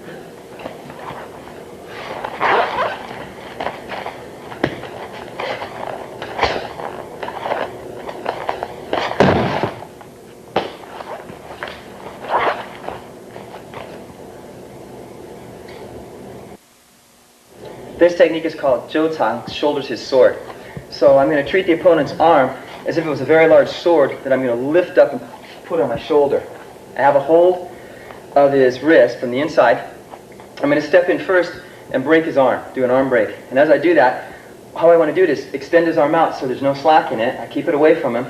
This technique is called Jotang, shoulders his sword. So I'm going to treat the opponent's arm as if it was a very large sword that I'm going to lift up and put on my shoulder. I have a hold of his wrist from the inside. I'm going to step in first and break his arm, do an arm break. And as I do that, how I want to do it is extend his arm out so there's no slack in it. I keep it away from him.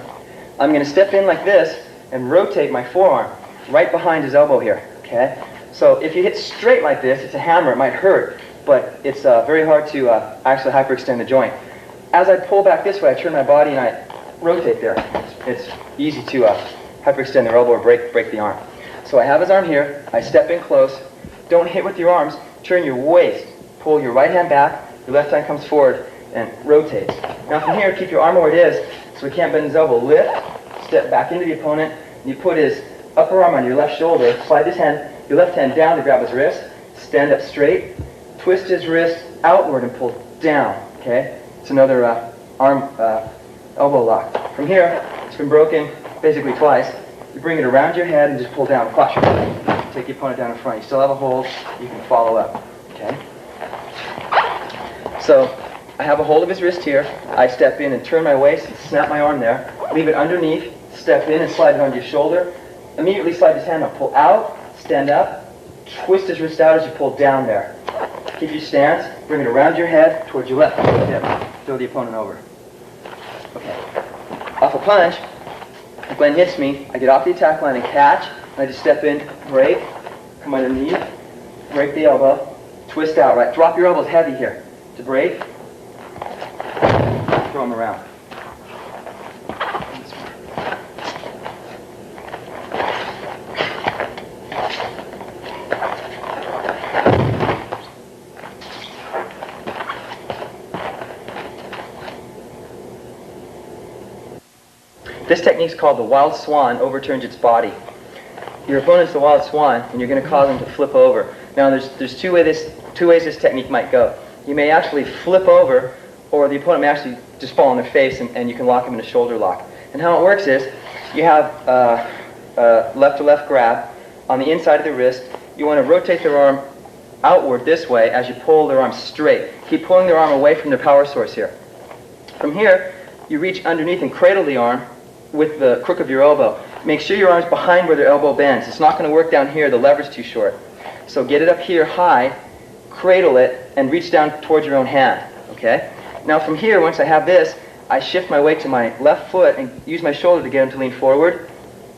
I'm going to step in like this and rotate my forearm right behind his elbow here. Okay? So if you hit straight like this, it's a hammer, it might hurt, but it's very hard to actually hyperextend the joint. As I pull back this way, I turn my body and I rotate there. It's easy to hyperextend the elbow or break the arm. So I have his arm here, I step in close, don't hit with your arms, turn your waist, pull your right hand back, your left hand comes forward and rotates. Now from here, keep your arm where it is so he can't bend his elbow. Lift, step back into the opponent, and you put his upper arm on your left shoulder, slide his hand your left hand down to grab his wrist, stand up straight, twist his wrist outward and pull down, okay? It's another elbow lock. From here, it's been broken basically twice. You bring it around your head and just pull down, clutch. Take your opponent down in front. You still have a hold, you can follow up, okay? So, I have a hold of his wrist here. I step in and turn my waist, snap my arm there, leave it underneath, step in and slide it onto your shoulder. Immediately slide his hand up, pull out, stand up, twist his wrist out as you pull down there. Keep your stance, bring it around your head, towards your left hip. Throw the opponent over. Okay. Off a punch, if Glenn hits me, I get off the attack line and catch, and I just step in, break, come underneath, break the elbow, twist out, right? Drop your elbows heavy here. To break, throw them around. This technique is called the wild swan, overturns its body. Your opponent's the wild swan, and you're going to cause him to flip over. Now, there's two ways this technique might go. You may actually flip over, or the opponent may actually just fall on their face, and you can lock him in a shoulder lock. And how it works is, you have left-to-left grab on the inside of the wrist. You want to rotate their arm outward this way as you pull their arm straight. Keep pulling their arm away from their power source here. From here, you reach underneath and cradle the arm with the crook of your elbow. Make sure your arm's behind where their elbow bends. It's not going to work down here. The lever's too short. So get it up here high, cradle it, and reach down towards your own hand. Okay? Now from here, once I have this, I shift my weight to my left foot and use my shoulder to get him to lean forward.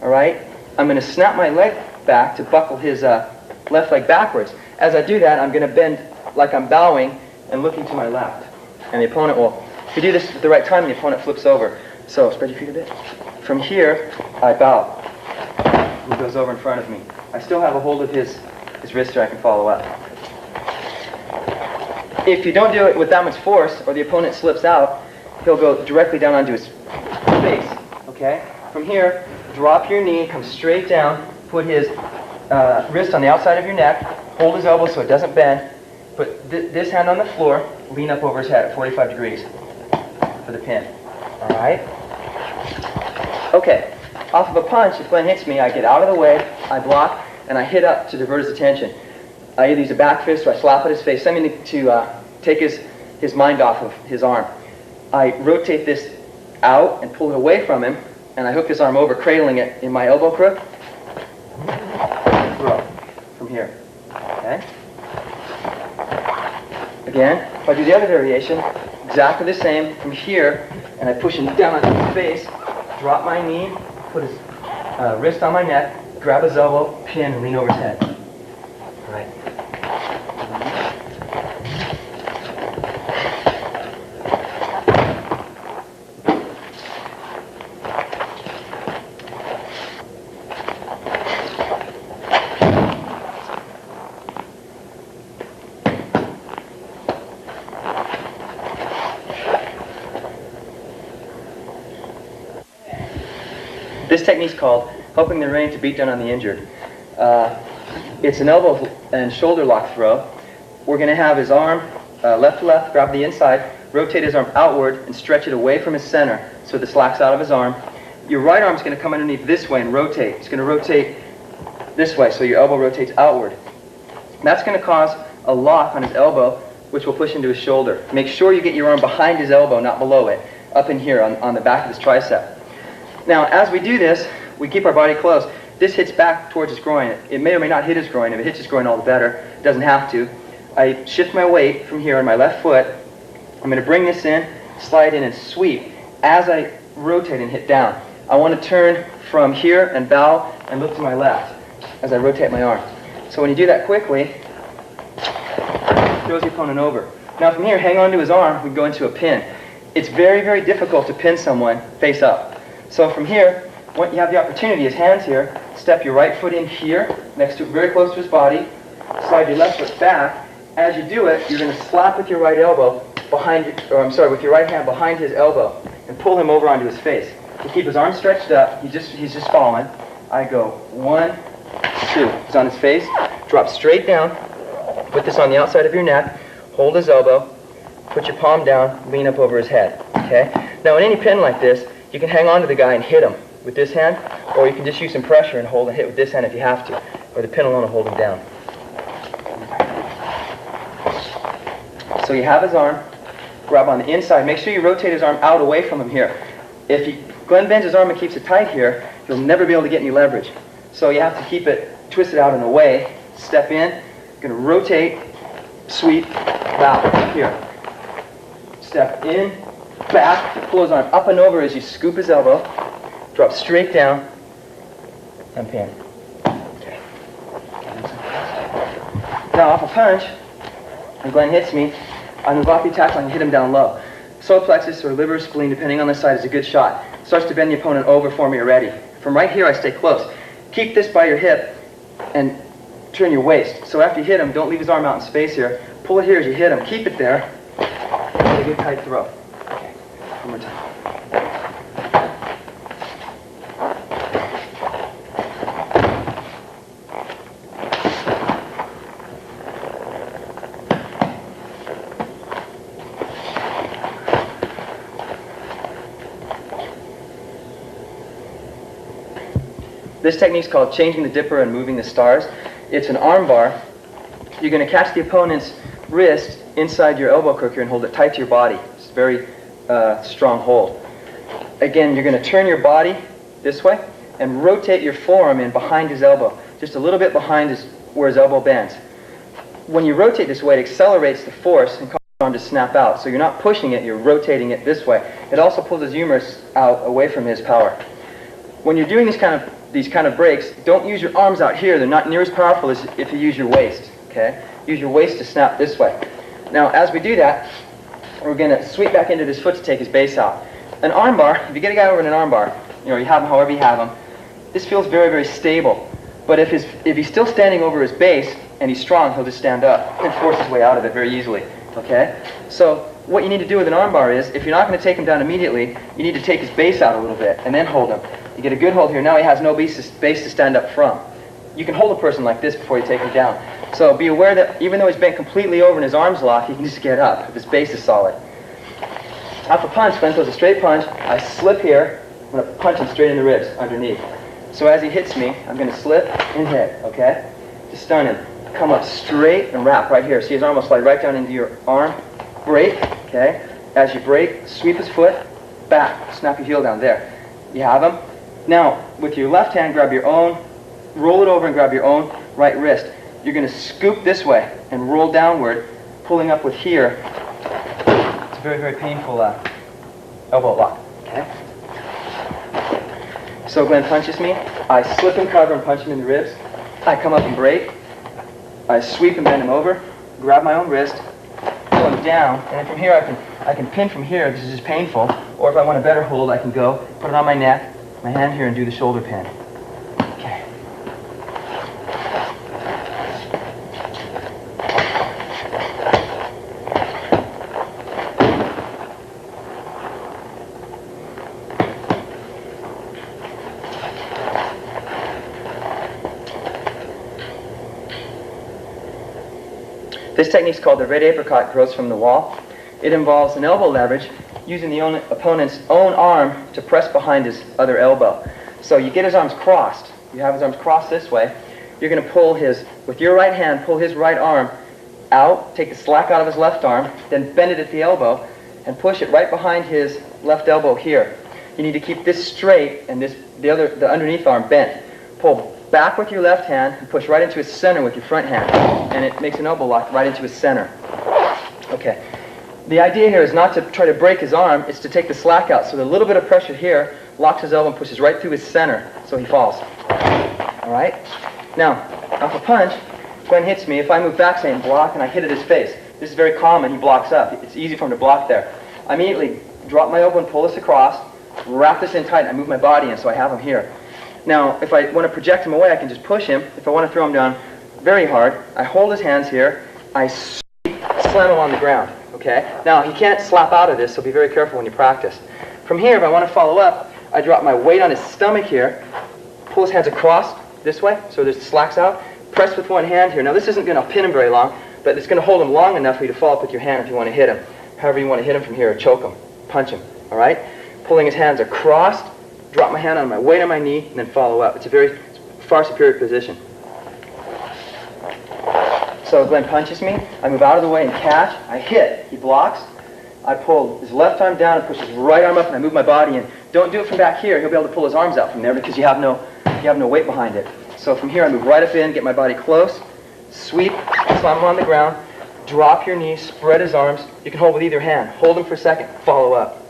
All right? I'm going to snap my leg back to buckle his left leg backwards. As I do that, I'm going to bend like I'm bowing and looking to my left. And the opponent will, if you do this at the right time, the opponent flips over. So spread your feet a bit. From here, I bow. He goes over in front of me. I still have a hold of his wrist so I can follow up. If you don't do it with that much force, or the opponent slips out, he'll go directly down onto his face. Okay? From here, drop your knee, come straight down, put his wrist on the outside of your neck, hold his elbow so it doesn't bend, put this hand on the floor, lean up over his head at 45 degrees for the pin. All right? Okay, off of a punch, if Glenn hits me, I get out of the way, I block, and I hit up to divert his attention. I either use a back fist or I slap at his face, something to take his mind off of his arm. I rotate this out and pull it away from him, and I hook his arm over, cradling it in my elbow crook, and throw from here. Okay? Again, if I do the other variation, exactly the same, from here, and I push him down on his face, drop my knee, put his wrist on my neck, grab his elbow, pin, and lean over his head. All right. This technique is called helping the rein to beat down on the injured. It's an elbow and shoulder lock throw. We're going to have his arm left to left, grab the inside, rotate his arm outward, and stretch it away from his center so this slacks out of his arm. Your right arm is going to come underneath this way and rotate. It's going to rotate this way so your elbow rotates outward. That's going to cause a lock on his elbow, which will push into his shoulder. Make sure you get your arm behind his elbow, not below it, up in here on the back of his tricep. Now, as we do this, we keep our body close. This hits back towards his groin. It may or may not hit his groin. If it hits his groin, all the better. It doesn't have to. I shift my weight from here on my left foot. I'm going to bring this in, slide in, and sweep as I rotate and hit down. I want to turn from here and bow and look to my left as I rotate my arm. So when you do that quickly, throws the opponent over. Now from here, hang on to his arm. We go into a pin. It's very, very difficult to pin someone face up. So from here, when you have the opportunity, his hands here, step your right foot in here, next to, very close to his body, slide your left foot back. As you do it, you're going to slap with your right elbow behind, with your right hand behind his elbow, and pull him over onto his face. To keep his arms stretched up, he's just fallen. I go 1, 2. He's on his face. Drop straight down. Put this on the outside of your neck. Hold his elbow. Put your palm down. Lean up over his head. Okay? Now, in any pin like this, you can hang on to the guy and hit him with this hand, or you can just use some pressure and hold and hit with this hand if you have to, or the pin alone will hold him down. So you have his arm. Grab on the inside. Make sure you rotate his arm out away from him here. If Glenn bends his arm and keeps it tight here, you'll never be able to get any leverage. So you have to keep it twisted out and away. Step in. You're going to rotate, sweep, bow here. Step in, back, pull his arm up and over as you scoop his elbow. Drop straight down and pin. Okay. Now off a punch, and Glenn hits me, on the Vapi tackle, I can hit him down low. Solar plexus or liver spleen, depending on the side, is a good shot. Starts to bend the opponent over for me already. From right here, I stay close. Keep this by your hip and turn your waist. So after you hit him, don't leave his arm out in space here. Pull it here as you hit him. Keep it there. And a good tight throw. Okay. One more time. This technique is called changing the dipper and moving the stars. It's an arm bar. You're going to catch the opponent's wrist inside your elbow crook here and hold it tight to your body. It's a very strong hold. Again, you're going to turn your body this way and rotate your forearm in behind his elbow, just a little bit behind where his elbow bends. When you rotate this way, it accelerates the force and causes your arm to snap out. So you're not pushing it, you're rotating it this way. It also pulls his humerus out away from his power. When you're doing these kind of breaks, don't use your arms out here. They're not near as powerful as if you use your waist. Okay? Use your waist to snap this way. Now, as we do that, we're going to sweep back into this foot to take his base out. An arm bar, if you get a guy over in an arm bar, you have him however you have him, this feels very, very stable. But if he's still standing over his base and he's strong, he'll just stand up and force his way out of it very easily. Okay? So what you need to do with an arm bar is, if you're not going to take him down immediately, you need to take his base out a little bit and then hold him. You get a good hold here. Now he has no base to stand up from. You can hold a person like this before you take him down. So be aware that even though he's bent completely over and his arm's locked, he can just get up if his base is solid. Off a punch, Glenn throws a straight punch. I slip here. I'm going to punch him straight in the ribs underneath. So as he hits me, I'm going to slip and hit, okay? To stun him. Come up straight and wrap right here. See his arm will slide right down into your arm. Break, okay? As you break, sweep his foot, back, snap your heel down there. You have him. Now, with your left hand, grab your own, roll it over and grab your own right wrist. You're going to scoop this way and roll downward, pulling up with here. It's a very, very painful elbow lock. Okay? So Glenn punches me. I slip and cover and punch him in the ribs. I come up and break. I sweep and bend him over, grab my own wrist, pull him down, and then from here I can pin from here. This is just painful. Or if I want a better hold, I can go, put it on my neck, my hand here, and do the shoulder pin. Okay. This technique is called the red apricot grows from the wall. It involves an elbow leverage using the opponent's own arm to press behind his other elbow. So you get his arms crossed. You have his arms crossed this way. You're going to pull with your right hand, pull his right arm out, take the slack out of his left arm, then bend it at the elbow, and push it right behind his left elbow here. You need to keep this straight and the underneath arm bent. Pull back with your left hand and push right into his center with your front hand. And it makes an elbow lock right into his center. Okay. The idea here is not to try to break his arm, it's to take the slack out. So the little bit of pressure here locks his elbow and pushes right through his center so he falls. All right? Now, off a punch, Glenn hits me. If I move back, say, and block, and I hit at his face, this is very common. He blocks up. It's easy for him to block there. I immediately drop my elbow and pull this across, wrap this in tight, and I move my body in so I have him here. Now, if I want to project him away, I can just push him. If I want to throw him down very hard, I hold his hands here, I slam him on the ground. Okay? Now, he can't slap out of this, so be very careful when you practice. From here, if I want to follow up, I drop my weight on his stomach here, pull his hands across, this way, so there's slacks out. Press with one hand here. Now this isn't going to pin him very long, but it's going to hold him long enough for you to follow up with your hand if you want to hit him. However you want to hit him from here, or choke him, punch him, all right? Pulling his hands across, drop my hand on my weight on my knee, and then follow up. It's a very far superior position. So Glenn punches me, I move out of the way and catch, I hit, he blocks, I pull his left arm down and push his right arm up, and I move my body in. Don't do it from back here, he'll be able to pull his arms out from there because you have no weight behind it. So from here I move right up in, get my body close, sweep, slam him on the ground, drop your knee, spread his arms. You can hold with either hand. Hold him for a second, follow up.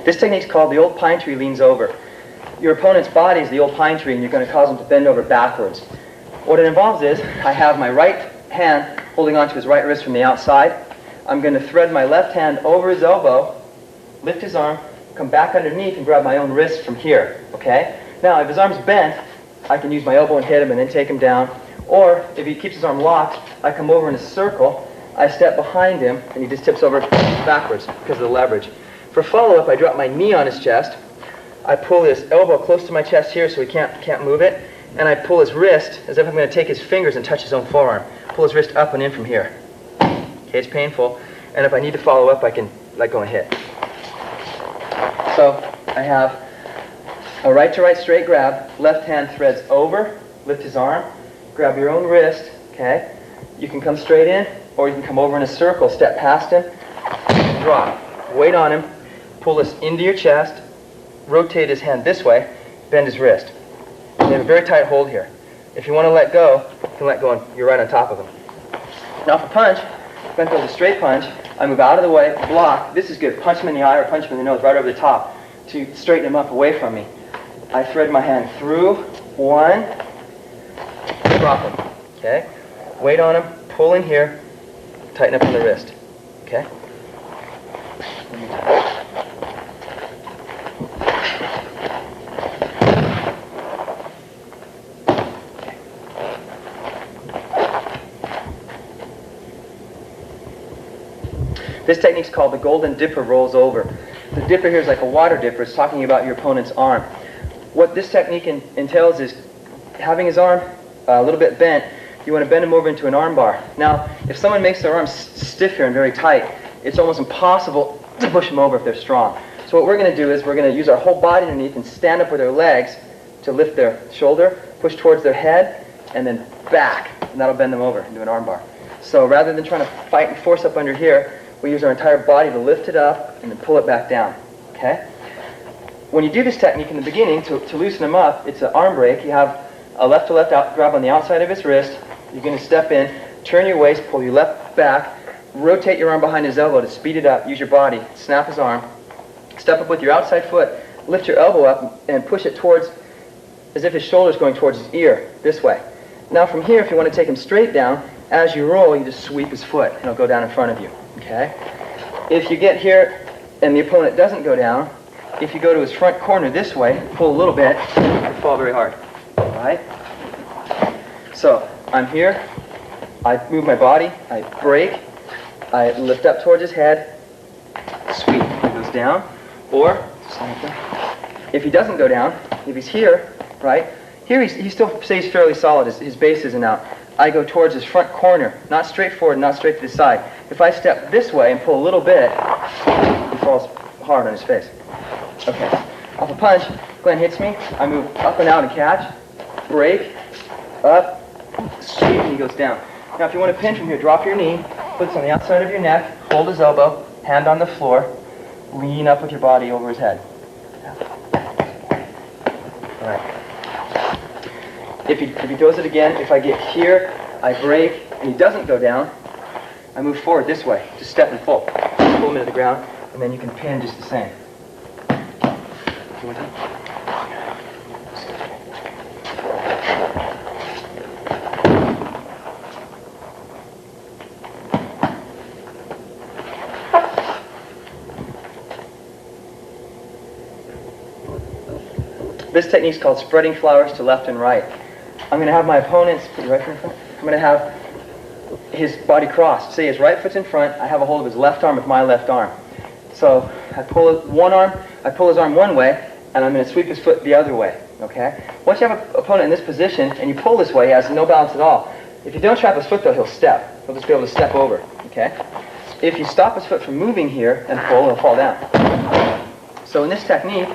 This technique is called the old pine tree leans over. Your opponent's body is the old pine tree, and you're going to cause him to bend over backwards. What it involves is I have my right hand holding onto his right wrist from the outside. I'm going to thread my left hand over his elbow, lift his arm, come back underneath and grab my own wrist from here, okay? Now, if his arm's bent, I can use my elbow and hit him and then take him down. Or, if he keeps his arm locked, I come over in a circle, I step behind him, and he just tips over backwards because of the leverage. For follow-up, I drop my knee on his chest. I pull his elbow close to my chest here so he can't move it, and I pull his wrist as if I'm going to take his fingers and touch his own forearm. Pull his wrist up and in from here. Okay, it's painful, and if I need to follow up, I can let go and hit. So I have a right-to-right straight grab, left hand threads over, lift his arm, grab your own wrist, okay? You can come straight in, or you can come over in a circle, step past him, drop. Weight on him, pull this into your chest, rotate his hand this way, bend his wrist. You have a very tight hold here. If you want to let go, you can let go and you're right on top of him. Now for punch, Glenn throws a straight punch, I move out of the way, block, this is good, punch him in the eye or punch him in the nose right over the top to straighten him up away from me. I thread my hand through, one, drop him, okay? Weight on him, pull in here, tighten up on the wrist, okay? This technique is called the golden dipper rolls over. The dipper here is like a water dipper. It's talking about your opponent's arm. What this technique entails is having his arm a little bit bent. You want to bend him over into an arm bar. Now, if someone makes their arms stiff here and very tight, it's almost impossible to push them over if they're strong. So what we're going to do is we're going to use our whole body underneath and stand up with our legs to lift their shoulder, push towards their head, and then back. And that'll bend them over into an arm bar. So rather than trying to fight and force up under here, we use our entire body to lift it up and then pull it back down, okay? When you do this technique in the beginning, to loosen him up, it's an arm break. You have a left-to-left out grab on the outside of his wrist. You're going to step in, turn your waist, pull your left back, rotate your arm behind his elbow to speed it up. Use your body, snap his arm, step up with your outside foot, lift your elbow up and push it towards, as if his shoulder's going towards his ear, this way. Now from here, if you want to take him straight down, as you roll, you just sweep his foot and he'll go down in front of you. Okay? If you get here and the opponent doesn't go down, if you go to his front corner this way, pull a little bit, you fall very hard. Alright? So, I'm here, I move my body, I break, I lift up towards his head, sweep, he goes down, or, if he doesn't go down, if he's here, right, here he still stays fairly solid, his base isn't out. I go towards his front corner, not straight forward, not straight to the side. If I step this way and pull a little bit, he falls hard on his face. Okay, off a punch, Glenn hits me, I move up and out and catch, break, up, sweep, and he goes down. Now if you want to pin from here, drop your knee, foot's on the outside of your neck, hold his elbow, hand on the floor, lean up with your body over his head. All right. If he does it again, if I get here, I break, and he doesn't go down, I move forward this way, just step and pull. Pull him into the ground, and then you can pin just the same. One time. This technique is called spreading flowers to left and right. I'm going to have my opponent's, put your right foot in front. I'm going to have his body crossed. Say his right foot's in front, I have a hold of his left arm with my left arm. So I pull one arm, I pull his arm one way, and I'm going to sweep his foot the other way. Okay? Once you have an opponent in this position and you pull this way, he has no balance at all. If you don't trap his foot though, he'll step. He'll just be able to step over. Okay? If you stop his foot from moving here and pull, he'll fall down. So in this technique,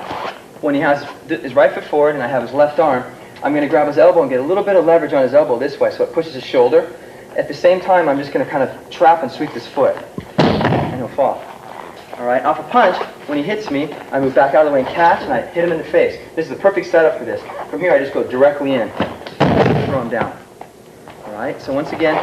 when he has his right foot forward and I have his left arm, I'm going to grab his elbow and get a little bit of leverage on his elbow this way so it pushes his shoulder. At the same time, I'm just going to kind of trap and sweep his foot, and he'll fall. All right, off a punch, when he hits me, I move back out of the way and catch, and I hit him in the face. This is the perfect setup for this. From here, I just go directly in, throw him down. All right, so once again,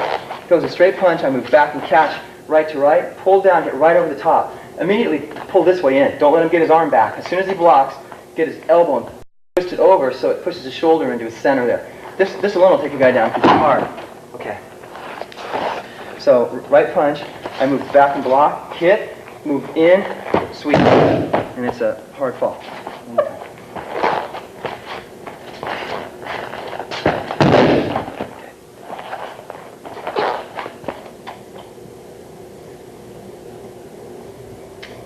it goes a straight punch, I move back and catch, right to right, pull down, hit right over the top. Immediately pull this way in. Don't let him get his arm back. As soon as he blocks, get his elbow and twist it over so it pushes his shoulder into his center there. This alone will take a guy down pretty hard. Okay. So, right punch, I move back and block, hit, move in, sweep, and it's a hard fall.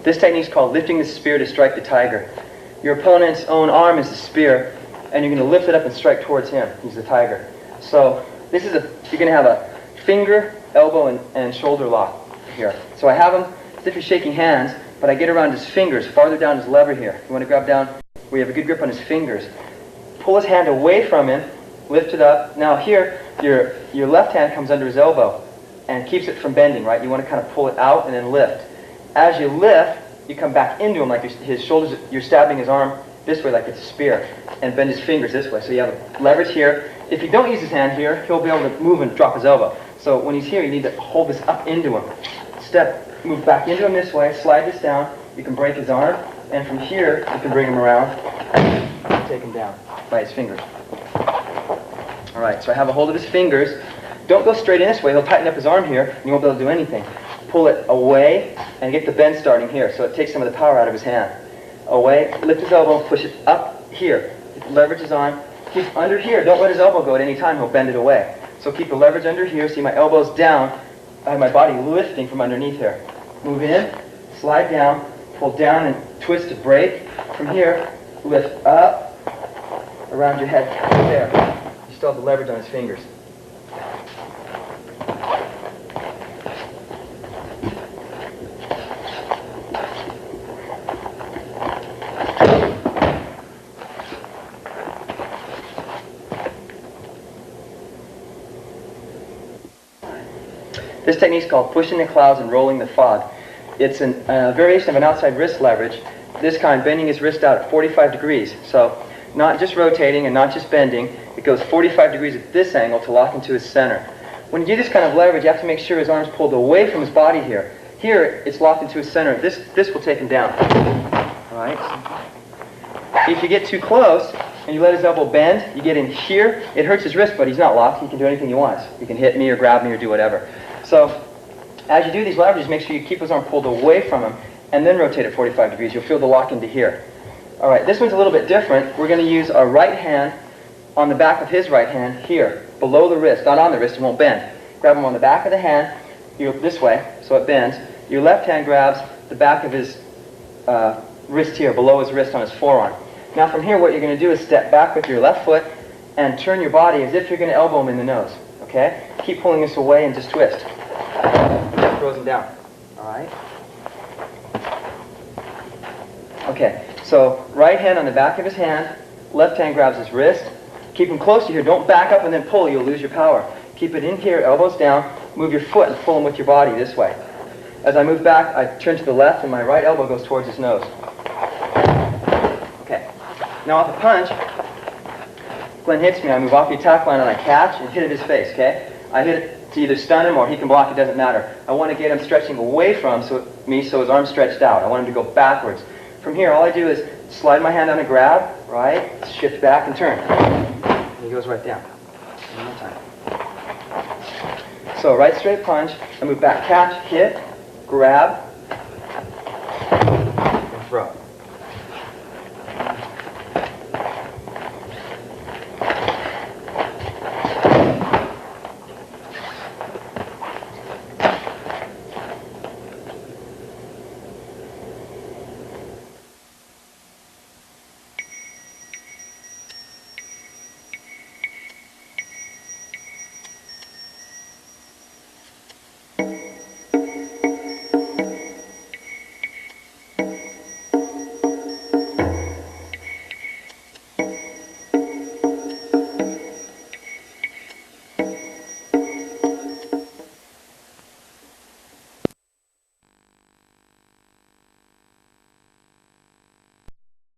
This technique is called lifting the spear to strike the tiger. Your opponent's own arm is the spear, and you're going to lift it up and strike towards him. He's the tiger. So, you're going to have a finger, elbow, and shoulder lock here. So I have him as if you're shaking hands, but I get around his fingers, farther down his lever here. You want to grab down where you have a good grip on his fingers. Pull his hand away from him, lift it up. Now here, your left hand comes under his elbow and keeps it from bending, right? You want to kind of pull it out and then lift. As you lift, you come back into him like his shoulders, you're stabbing his arm this way like it's a spear, and bend his fingers this way. So you have leverage here. If you don't use his hand here, he'll be able to move and drop his elbow. So when he's here, you need to hold this up into him. Move back into him this way, slide this down. You can break his arm, and from here, you can bring him around and take him down by his fingers. All right, so I have a hold of his fingers. Don't go straight in this way. He'll tighten up his arm here, and you won't be able to do anything. Pull it away and get the bend starting here, so it takes some of the power out of his hand. Away, lift his elbow, push it up here. Leverage his arm. Keep under here. Don't let his elbow go at any time. He'll bend it away. So keep the leverage under here. See my elbows down. I have my body lifting from underneath here. Move in, slide down, pull down and twist to break. From here, lift up, around your head, there. You still have the leverage on his fingers. This technique is called pushing the clouds and rolling the fog. It's a variation of an outside wrist leverage. This kind, bending his wrist out at 45 degrees. So not just rotating and not just bending. It goes 45 degrees at this angle to lock into his center. When you do this kind of leverage, you have to make sure his arm's pulled away from his body here. Here, it's locked into his center. This will take him down. All right? If you get too close and you let his elbow bend, you get in here, it hurts his wrist, but he's not locked. He can do anything he wants. He can hit me or grab me or do whatever. So as you do these leverages, make sure you keep his arm pulled away from him and then rotate at 45 degrees. You'll feel the lock into here. All right, this one's a little bit different. We're going to use our right hand on the back of his right hand here, below the wrist, not on the wrist, it won't bend. Grab him on the back of the hand, this way, so it bends. Your left hand grabs the back of his wrist here, below his wrist on his forearm. Now from here, what you're going to do is step back with your left foot and turn your body as if you're going to elbow him in the nose. Okay? Keep pulling this away and just twist. That throws him down. All right? Okay, so right hand on the back of his hand, left hand grabs his wrist. Keep him close to here. Don't back up and then pull. You'll lose your power. Keep it in here, elbows down. Move your foot and pull him with your body this way. As I move back, I turn to the left and my right elbow goes towards his nose. Okay. Now off a punch, Glenn hits me. I move off the attack line and I catch and hit at his face, okay? I hit it to either stun him or he can block. It doesn't matter. I want to get him stretching away from me so his arm's stretched out. I want him to go backwards. From here, all I do is slide my hand on a grab, right? Shift back and turn. And he goes right down. One more time. So right straight punch. I move back, catch, hit, grab, and throw.